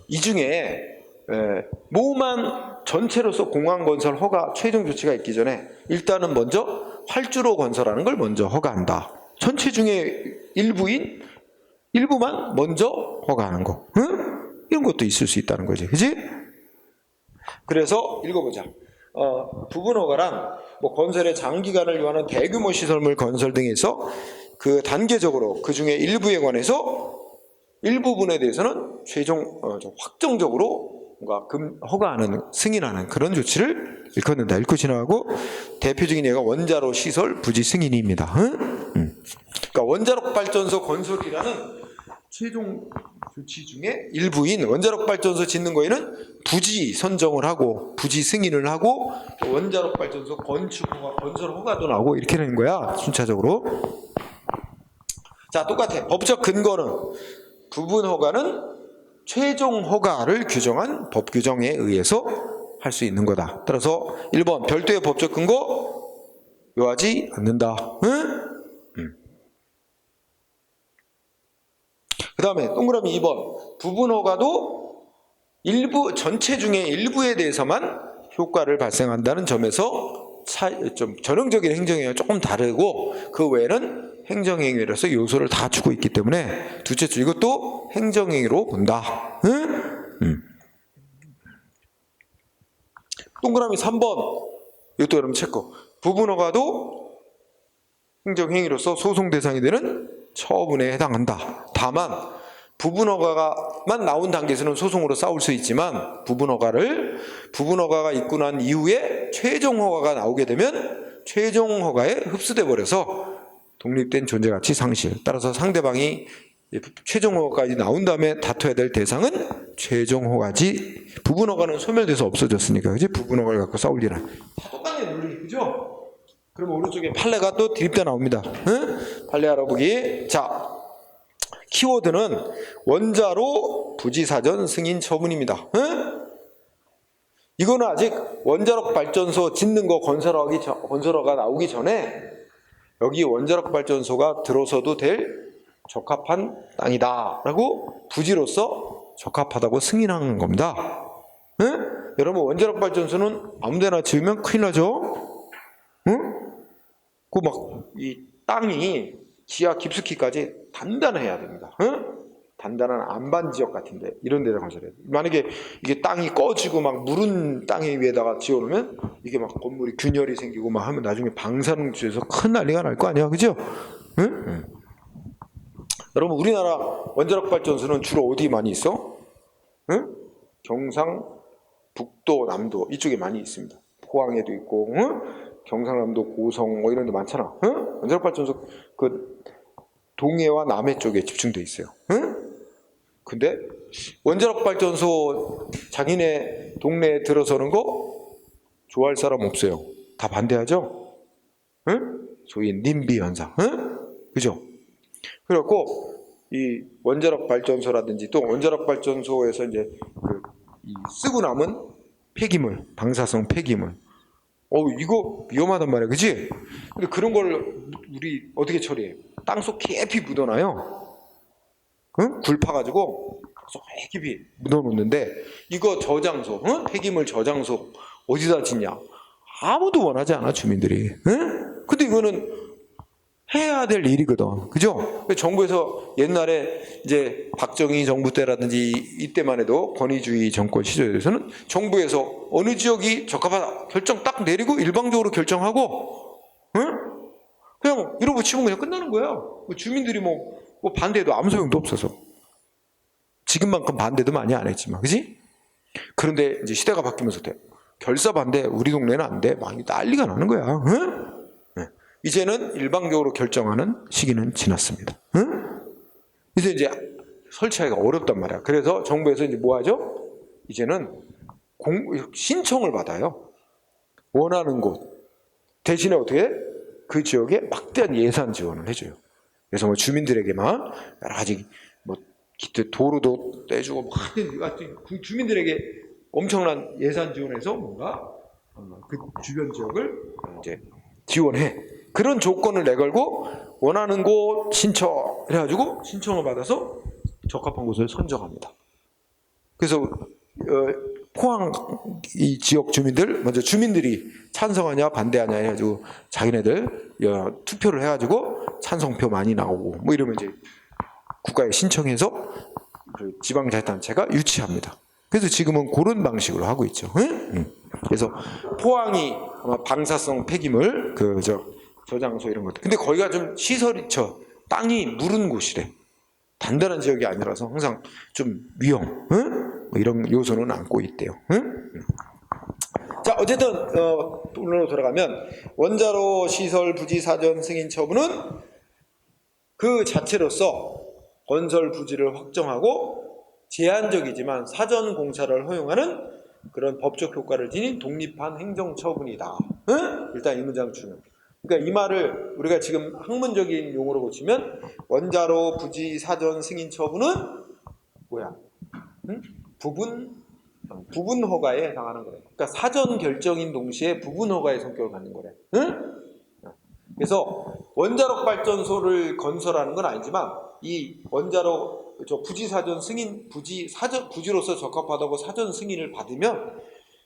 이 중에 뭐만 전체로서 공항 건설 허가 최종 조치가 있기 전에 일단은 먼저 활주로 건설하는 걸 먼저 허가한다. 전체 중에 일부만 먼저 허가하는 거. 응? 이런 것도 있을 수 있다는 거지. 그지? 그래서 읽어보자. 부분 허가란 뭐 건설의 장기간을 요하는 대규모 시설물 건설 등에서 그 단계적으로 그 중에 일부에 관해서 일부분에 대해서는 최종 확정적으로 뭔가 허가하는 승인하는 그런 조치를 일컫는다. 읽고 지나가고 대표적인 예가 원자로 시설 부지 승인입니다. 그러니까 원자력 발전소 건설이라는 최종 조치 중에 일부인 원자력 발전소 짓는 거에는 부지 선정을 하고 부지 승인을 하고 원자력 발전소 건축 허가, 건설 허가도 나오고 이렇게 되는 거야. 순차적으로. 자, 똑같아. 법적 근거는 부분 허가는 최종 허가를 규정한 법 규정에 의해서 할 수 있는 거다. 따라서 1번 별도의 법적 근거 요하지 않는다. 응? 그 다음에 동그라미 2번 부분 허가도 일부 전체 중에 일부에 대해서만 효과를 발생한다는 점에서 좀 전형적인 행정행위가 조금 다르고 그 외에는 행정행위로서 요소를 다 주고 있기 때문에 둘째 줄 이것도 행정행위로 본다. 응? 동그라미 3번 이것도 여러분 체크. 부분 허가도 행정행위로서 소송 대상이 되는 처분에 해당한다. 다만 부분 허가만 나온 단계에서는 소송으로 싸울 수 있지만 부분 허가가 있고 난 이후에 최종 허가가 나오게 되면 최종 허가에 흡수돼 버려서 독립된 존재가치 상실. 따라서 상대방이 최종 허가까지 나온 다음에 다퉈야 될 대상은 최종 허가지. 부분 허가는 소멸돼서 없어졌으니까, 그지? 부분 허가를 갖고 싸울 일은 똑같네 논리, 그죠? 그러면 오른쪽에 판례가 또 드립다 나옵니다. 응? 판례 알아보기. 자, 키워드는 원자로 부지사전 승인 처분입니다. 응? 이거는 아직 원자력 발전소 짓는 거 건설허가 나오기 전에 여기 원자력 발전소가 들어서도 될 적합한 땅이다 라고 부지로서 적합하다고 승인한 겁니다. 응? 여러분 원자력 발전소는 아무데나 지으면 큰일 나죠? 응? 그 막 이 땅이 지하 깊숙이까지 단단해야 됩니다. 응? 단단한 안반 지역 같은데 이런 데를 건설해야 돼요. 만약에 이게 땅이 꺼지고 막 무른 땅 위에다가 지어놓으면 이게 막 건물이 균열이 생기고 막 하면 나중에 방사능주에서 큰 난리가 날 거 아니야, 그죠? 응? 응. 여러분 우리나라 원자력 발전소는 주로 어디 많이 있어? 응? 경상, 북도, 남도 이쪽에 많이 있습니다. 포항에도 있고, 응? 경상남도, 고성 뭐 이런 데 많잖아. 응? 원자력 발전소 그 동해와 남해 쪽에 집중돼 있어요. 응? 근데 원자력 발전소 자기네 동네에 들어서는 거 좋아할 사람 없어요. 다 반대하죠? 응? 소위 님비 현상. 응? 그죠? 그래갖고 이 원자력 발전소라든지 또 원자력 발전소에서 이제 이 쓰고 남은 폐기물, 방사성 폐기물. 이거 위험하단 말이야, 그치? 근데 그런 걸 우리 어떻게 처리해? 땅속 깊이 묻어놔요. 응? 굴 파가지고 땅속 깊이 묻어놓는데 이거 저장소, 응? 폐기물 저장소 어디다 짓냐? 아무도 원하지 않아, 주민들이. 응? 근데 이거는 해야 될 일이거든. 그죠? 정부에서 옛날에 이제 박정희 정부 때라든지 이때만 해도 권위주의 정권 시절에서는 정부에서 어느 지역이 적합하다 결정 딱 내리고 일방적으로 결정하고, 응? 그냥 밀어붙이면 그냥 끝나는 거야. 주민들이 뭐 반대해도 아무 소용도 없어서. 지금만큼 반대도 많이 안 했지만, 그지? 그런데 이제 시대가 바뀌면서 결사 반대, 우리 동네는 안 돼. 막 난리가 나는 거야. 응? 이제는 일방적으로 결정하는 시기는 지났습니다. 응? 이제 설치하기가 어렵단 말이야. 그래서 정부에서 이제 뭐 하죠? 이제는 신청을 받아요. 원하는 곳. 대신에 어떻게? 그 지역에 막대한 예산 지원을 해줘요. 그래서 뭐 주민들에게만 여러 가지 뭐 도로도 떼주고 뭐 그 주민들에게 엄청난 예산 지원해서 뭔가 그 주변 지역을 이제 지원해. 그런 조건을 내걸고 원하는 곳 신청 해가지고 신청을 받아서 적합한 곳을 선정합니다. 그래서 포항 이 지역 주민들 먼저 주민들이 찬성하냐 반대하냐 해가지고 자기네들 투표를 해가지고 찬성표 많이 나오고 뭐 이러면 이제 국가에 신청해서 그 지방자치단체가 유치합니다. 그래서 지금은 그런 방식으로 하고 있죠. 응? 그래서 포항이 아마 방사성 폐기물 저장소 이런 것들. 근데 거기가 좀 시설이 땅이 무른 곳이래. 단단한 지역이 아니라서 항상 좀 위험, 응? 뭐 이런 요소는 안고 있대요. 응? 자, 어쨌든 본론으로 돌아가면 원자로 시설 부지 사전 승인 처분은 그 자체로서 건설 부지를 확정하고 제한적이지만 사전 공사를 허용하는 그런 법적 효과를 지닌 독립한 행정처분이다. 응? 일단 이 문장 중요. 그러니까 이 말을 우리가 지금 학문적인 용어로 고치면 원자로 부지 사전 승인 처분은 뭐야? 응? 부분 허가에 해당하는 거래. 그러니까 사전 결정인 동시에 부분 허가의 성격을 갖는 거래. 응? 그래서 원자력 발전소를 건설하는 건 아니지만 이 원자로 부지 사전 승인 부지로서 적합하다고 사전 승인을 받으면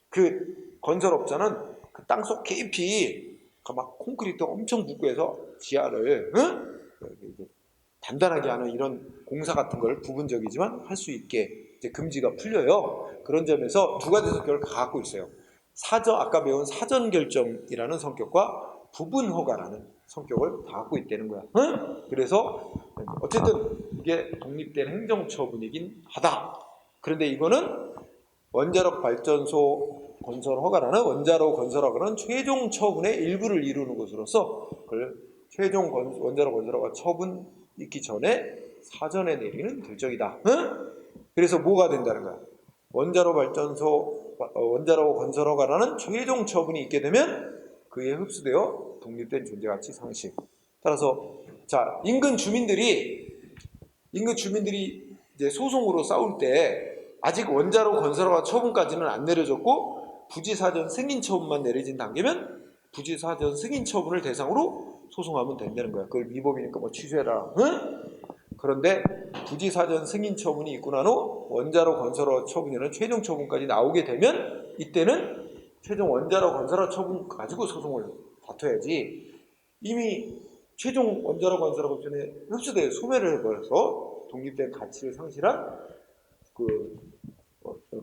그 건설업자는 그 땅속 깊이 막 콘크리트 엄청 붓고 해서 지하를 단단하게 하는 이런 공사 같은 걸 부분적이지만 할 수 있게 이제 금지가 풀려요. 그런 점에서 두 가지 성격을 갖고 있어요. 아까 배운 사전 결정이라는 성격과 부분 허가라는 성격을 다 갖고 있다는 거야. 응? 그래서 어쨌든 이게 독립된 행정처분이긴 하다. 그런데 이거는 원자력 발전소 건설 허가라는 원자로 건설 허가는 최종 처분의 일부를 이루는 것으로서 그걸 최종 원자로 건설 허가 처분 있기 전에 사전에 내리는 결정이다. 응? 그래서 뭐가 된다는 거야? 원자로 건설 허가라는 최종 처분이 있게 되면 그에 흡수되어 독립된 존재가치 상실. 따라서 자 인근 주민들이 이제 소송으로 싸울 때 아직 원자로 건설 허가 처분까지는 안 내려졌고 부지사전 승인 처분만 내려진 단계면 부지사전 승인 처분을 대상으로 소송하면 된다는 거야. 그걸 위법이니까 뭐 취소해라. 응? 그런데 부지사전 승인 처분이 있고 난 후 원자로 건설허 처분이라는 최종 처분까지 나오게 되면 이때는 최종 원자로 건설허 처분 가지고 소송을 다퉈야지, 이미 최종 원자로 건설허 전에 흡수돼 소멸을 해버려서 독립된 가치를 상실한 그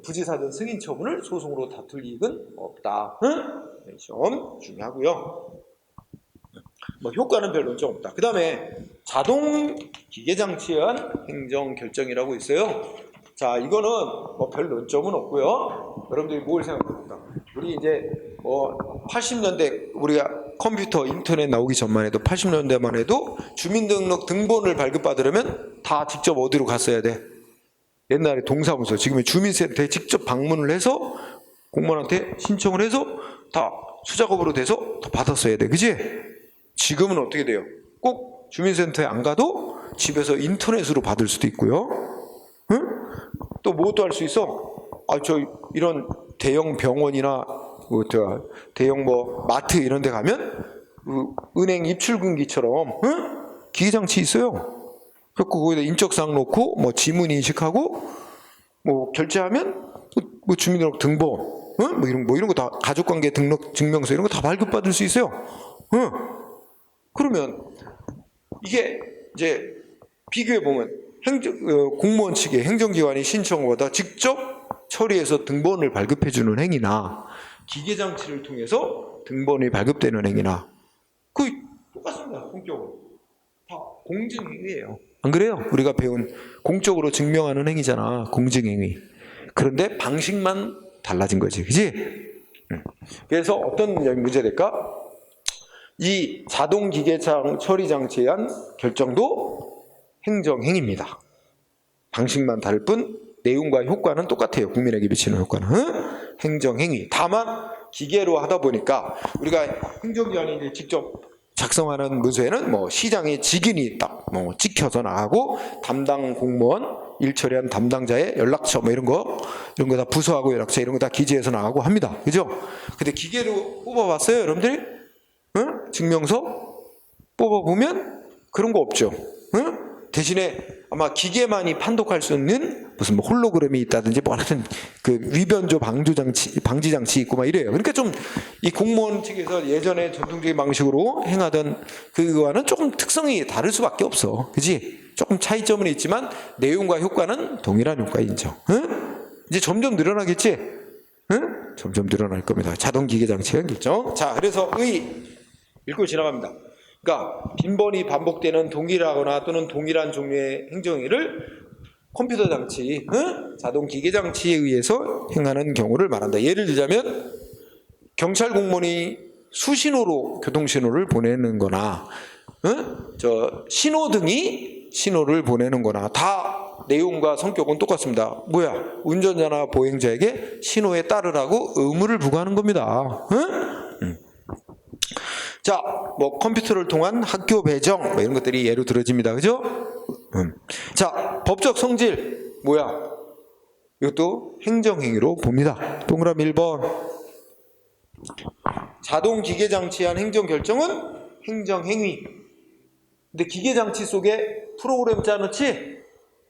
부지사전 승인 처분을 소송으로 다툴 이익은 없다. 응? 시험 중요하고요. 뭐 효과는 별 논점 없다. 그 다음에 자동 기계장치에 의한 행정결정이라고 있어요. 자, 이거는 뭐 별 논점은 없고요. 여러분들이 뭘 생각합니까? 우리 이제 80년대 우리가 컴퓨터, 인터넷 나오기 전만 해도 80년대만 해도 주민등록 등본을 발급받으려면 다 직접 어디로 갔어야 돼? 옛날에 동사무소, 지금의 주민센터에 직접 방문을 해서 공무원한테 신청을 해서 다 수작업으로 돼서 다 받았어야 돼. 그지? 지금은 어떻게 돼요? 꼭 주민센터에 안 가도 집에서 인터넷으로 받을 수도 있고요. 응? 또 뭐도 할 수 있어? 저 이런 대형 병원이나 대형 마트 이런 데 가면 은행 입출금기처럼 기계장치 있어요. 그래서 거기다 인적사항 놓고 지문 인식하고 결제하면 주민등록 등본 이런 거 다 가족관계 등록 증명서 이런 거 다 발급받을 수 있어요. 그러면 이게 이제 비교해 보면 공무원 측의 행정기관이 신청을 받아 직접 처리해서 등본을 발급해 주는 행위나 기계장치를 통해서 등본이 발급되는 행위나 거의 똑같습니다. 성격으로 다 공증행위예요. 안 그래요? 우리가 배운 공적으로 증명하는 행위잖아. 공증행위. 그런데 방식만 달라진 거지. 그지? 그래서 어떤 문제가 될까? 이 자동기계장 처리장치에 의한 결정도 행정행위입니다. 방식만 다를 뿐 내용과 효과는 똑같아요. 국민에게 미치는 효과는. 행정행위. 다만 기계로 하다 보니까 우리가 행정기관이 이제 직접 작성하는 문서에는 시장의 직인이 딱 찍혀서 나가고 담당 공무원, 일 처리한 담당자의 연락처 이런 거 다 부서하고 연락처 이런 거 다 기재해서 나가고 합니다. 그죠? 근데 기계로 뽑아봤어요, 여러분들이? 증명서 뽑아보면 그런 거 없죠. 대신에 아마 기계만이 판독할 수 있는 무슨 홀로그램이 있다든지 하여튼 그 위변조 방지 장치 있고 이래요. 그러니까 좀 이 공무원 측에서 예전에 전통적인 방식으로 행하던 그거와는 조금 특성이 다를 수밖에 없어. 그지? 조금 차이점은 있지만 내용과 효과는 동일한 효과 인정. 이제 점점 늘어나겠지? 점점 늘어날 겁니다. 자동 기계 장치의 결정. 자, 그래서 읽고 지나갑니다. 그러니까 빈번히 반복되는 동일하거나 또는 동일한 종류의 행정행위를 컴퓨터 장치, 자동 기계 장치에 의해서 행하는 경우를 말한다. 예를 들자면 경찰 공무원이 수신호로 교통신호를 보내는 거나 신호등이 신호를 보내는 거나 다 내용과 성격은 똑같습니다. 운전자나 보행자에게 신호에 따르라고 의무를 부과하는 겁니다. 자, 컴퓨터를 통한 학교 배정 이런 것들이 예로 들어집니다. 그죠? 자, 법적 성질 이것도 행정행위로 봅니다. 동그라미 1번. 자동 기계장치에 의한 행정결정은 행정행위. 근데 기계장치 속에 프로그램 짜놓지?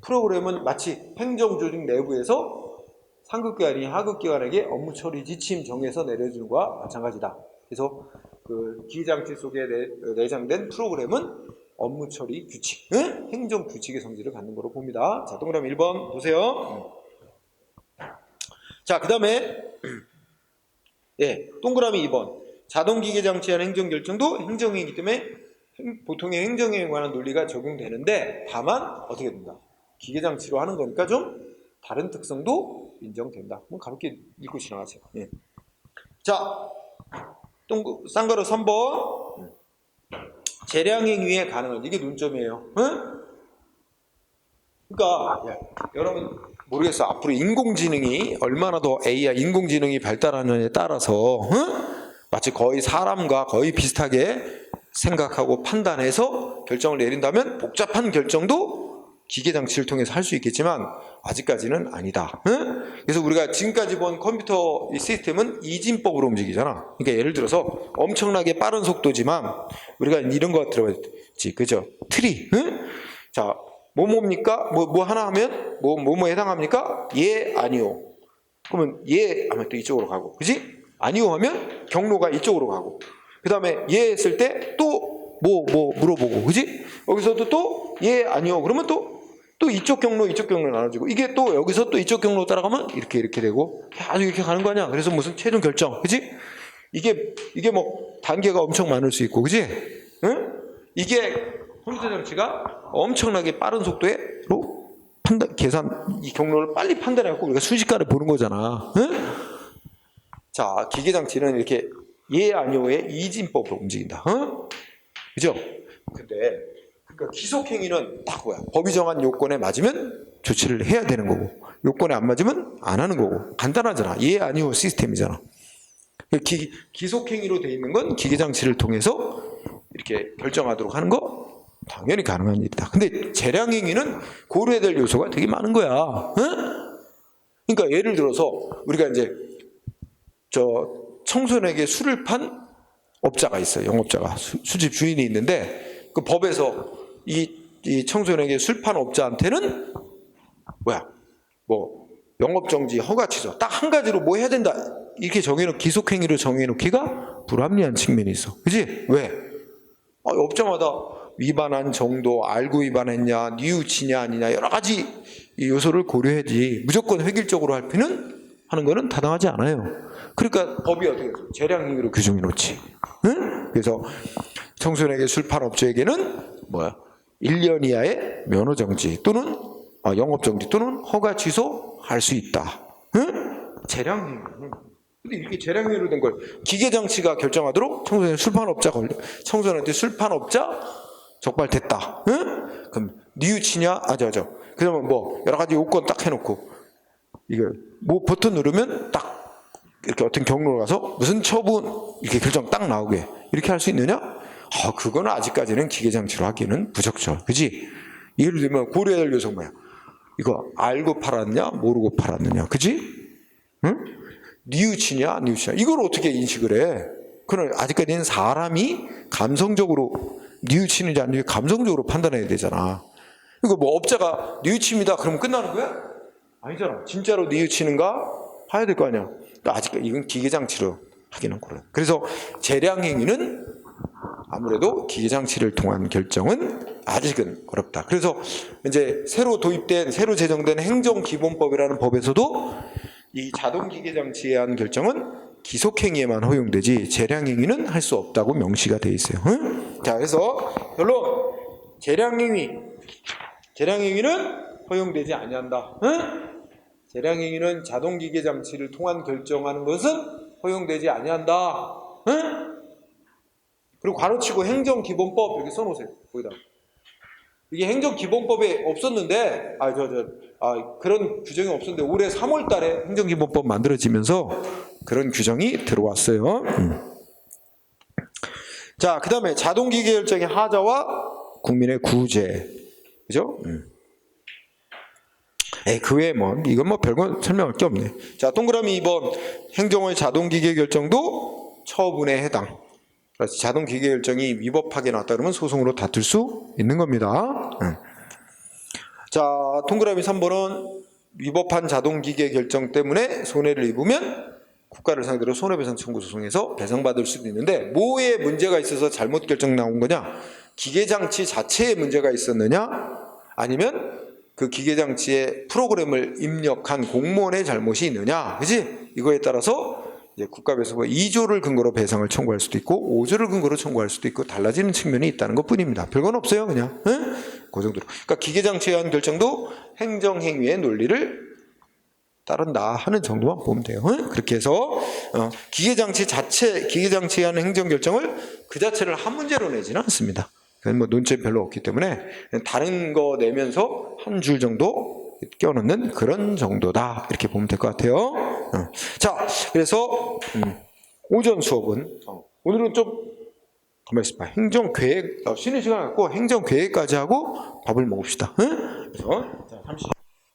프로그램은 마치 행정조직 내부에서 상급기관이 하급기관에게 업무 처리 지침 정해서 내려주는 것과 마찬가지다. 그래서 그 기계장치 속에 내장된 프로그램은 업무 처리 규칙, 행정 규칙의 성질을 갖는 거로 봅니다. 자, 동그라미 1번 보세요. 자, 그 다음에 동그라미 2번. 자동기계장치에 의한 행정결정도 행정행위이기 때문에 보통의 행정행위에 관한 논리가 적용되는데 다만 어떻게 된다? 기계장치로 하는 거니까 좀 다른 특성도 인정된다. 가볍게 읽고 지나가세요. 자, 쌍가루 3번. 재량행위에 가능한, 이게 논점이에요. 그러니까 여러분 모르겠어. 앞으로 인공지능이 얼마나 더 AI 인공지능이 발달하느냐에 따라서 마치 거의 사람과 거의 비슷하게 생각하고 판단해서 결정을 내린다면 복잡한 결정도 기계장치를 통해서 할 수 있겠지만 아직까지는 아니다. 그래서 우리가 지금까지 본 컴퓨터 시스템은 이진법으로 움직이잖아. 그러니까 예를 들어서 엄청나게 빠른 속도지만 우리가 이런 거 들어봤지, 그죠? 트리. 자, 뭐뭡니까? 뭐 하나 하면 뭐에 해당합니까? 예, 아니요. 그러면 예 하면 또 이쪽으로 가고, 그지? 아니요 하면 경로가 이쪽으로 가고, 그 다음에 예 했을 때 또 뭐 물어보고, 그지? 여기서도 또 예, 아니요. 그러면 또 이쪽 경로 나눠지고, 이게 또 여기서 또 이쪽 경로 따라가면 이렇게 되고, 아주 이렇게 가는 거 아니야. 그래서 무슨 최종 결정, 그지? 이게 뭐 단계가 엄청 많을 수 있고, 그지? 응? 이게 컴퓨터 장치가 엄청나게 빠른 속도로 이 경로를 빨리 판단해갖고 우리가 순식간에 보는 거잖아. 응? 자, 기계 장치는 이렇게 예, 아니오의 이진법으로 움직인다. 응? 그죠? 근데 그러니까 기속행위는 딱 뭐야? 법이 정한 요건에 맞으면 조치를 해야 되는 거고, 요건에 안 맞으면 안 하는 거고. 간단하잖아. 예, 아니오 시스템이잖아. 기속행위로 돼 있는 건 기계장치를 통해서 이렇게 결정하도록 하는 거 당연히 가능한 일이다. 근데 재량행위는 고려해야 될 요소가 되게 많은 거야. 응? 그러니까 예를 들어서 우리가 이제 청소년에게 술을 판 업자가 있어요. 영업자가 술집 주인이 있는데, 그 법에서 이 청소년에게 술 판 업자한테는 영업정지, 허가취소 딱 한 가지로 뭐 해야 된다 이렇게 기속행위로 정해놓기가 불합리한 측면이 있어. 그지? 왜? 업자마다 위반한 정도, 알고 위반했냐, 뉘우치냐 아니냐 여러 가지 요소를 고려해야지 무조건 획일적으로 하는 거는 타당하지 않아요. 그러니까 법이 어떻게 해서 재량행위로 규정해 놓지. 응? 그래서 청소년에게 술판 업체에게는 1년 이하의 면허정지 또는 영업정지 또는 허가 취소할 수 있다. 응? 재량행위. 근데 이렇게 재량행위로 된 걸 기계장치가 결정하도록 청소년한테 술판업자 적발됐다. 응? 그럼 뉘우치냐? 그러면 여러 가지 요건 딱 해놓고 이거 버튼 누르면 딱 이렇게 어떤 경로로 가서 무슨 처분 이렇게 결정 딱 나오게 이렇게 할 수 있느냐? 그거는 아직까지는 기계장치로 하기는 부적절. 그지? 예를 들면 고려해야 될 요소가 뭐야? 이거 알고 팔았냐? 모르고 팔았느냐? 그지? 응? 뉘우치냐? 이걸 어떻게 인식을 해? 그건 아직까지는 사람이 감성적으로 뉘우치는지 아닌지 감성적으로 판단해야 되잖아. 이거 업자가 뉘우칩니다. 그러면 끝나는 거야? 아니잖아. 진짜로 뉘우치는가? 봐야 될 거 아니야. 아직까지 이건 기계장치로 하기는 그래. 그래서 재량행위는 아무래도 기계장치를 통한 결정은 아직은 어렵다. 그래서 이제 새로 제정된 행정기본법이라는 법에서도 이 자동기계장치에 대한 결정은 기속행위에만 허용되지 재량행위는 할 수 없다고 명시가 되어 있어요. 응? 자, 그래서 결론 재량행위는 허용되지 아니한다. 응? 재량행위는 자동기계장치를 통한 결정하는 것은 허용되지 아니한다. 응? 그리고 괄호치고 행정기본법 여기 써놓으세요. 거기다. 이게 행정기본법에 없었는데 그런 규정이 없었는데 올해 3월 달에 행정기본법 만들어지면서 그런 규정이 들어왔어요. 자, 그 다음에 자동기계 결정의 하자와 국민의 구제. 그죠? 그 외에 이건 별거 설명할 게 없네. 자, 동그라미 2번. 행정의 자동기계 결정도 처분에 해당. 그래서 자동기계 결정이 위법하게 나왔다 그러면 소송으로 다툴 수 있는 겁니다. 자, 동그라미 3번은 위법한 자동기계 결정 때문에 손해를 입으면 국가를 상대로 손해배상 청구 소송에서 배상받을 수도 있는데 뭐에 문제가 있어서 잘못 결정 나온 거냐? 기계장치 자체에 문제가 있었느냐? 아니면 그 기계장치에 프로그램을 입력한 공무원의 잘못이 있느냐? 그지? 이거에 따라서 이제 국가배상법 2조를 근거로 배상을 청구할 수도 있고 5조를 근거로 청구할 수도 있고 달라지는 측면이 있다는 것 뿐입니다. 별건 없어요, 그냥. 응? 그 정도로. 그러니까 기계장치에 의한 결정도 행정행위의 논리를 따른다 하는 정도만 보면 돼요. 응? 그렇게 해서 기계장치에 의한 행정결정을 그 자체를 한 문제로 내지는 않습니다. 그건 논점이 별로 없기 때문에 다른 거 내면서 한 줄 정도 껴넣는 그런 정도다 이렇게 보면 될 것 같아요. 자, 그래서 오전 수업은 오늘은 좀 가만히 있어봐. 행정계획 쉬는 시간 갖고 행정계획까지 하고 밥을 먹읍시다. 응? 그래서 자, 30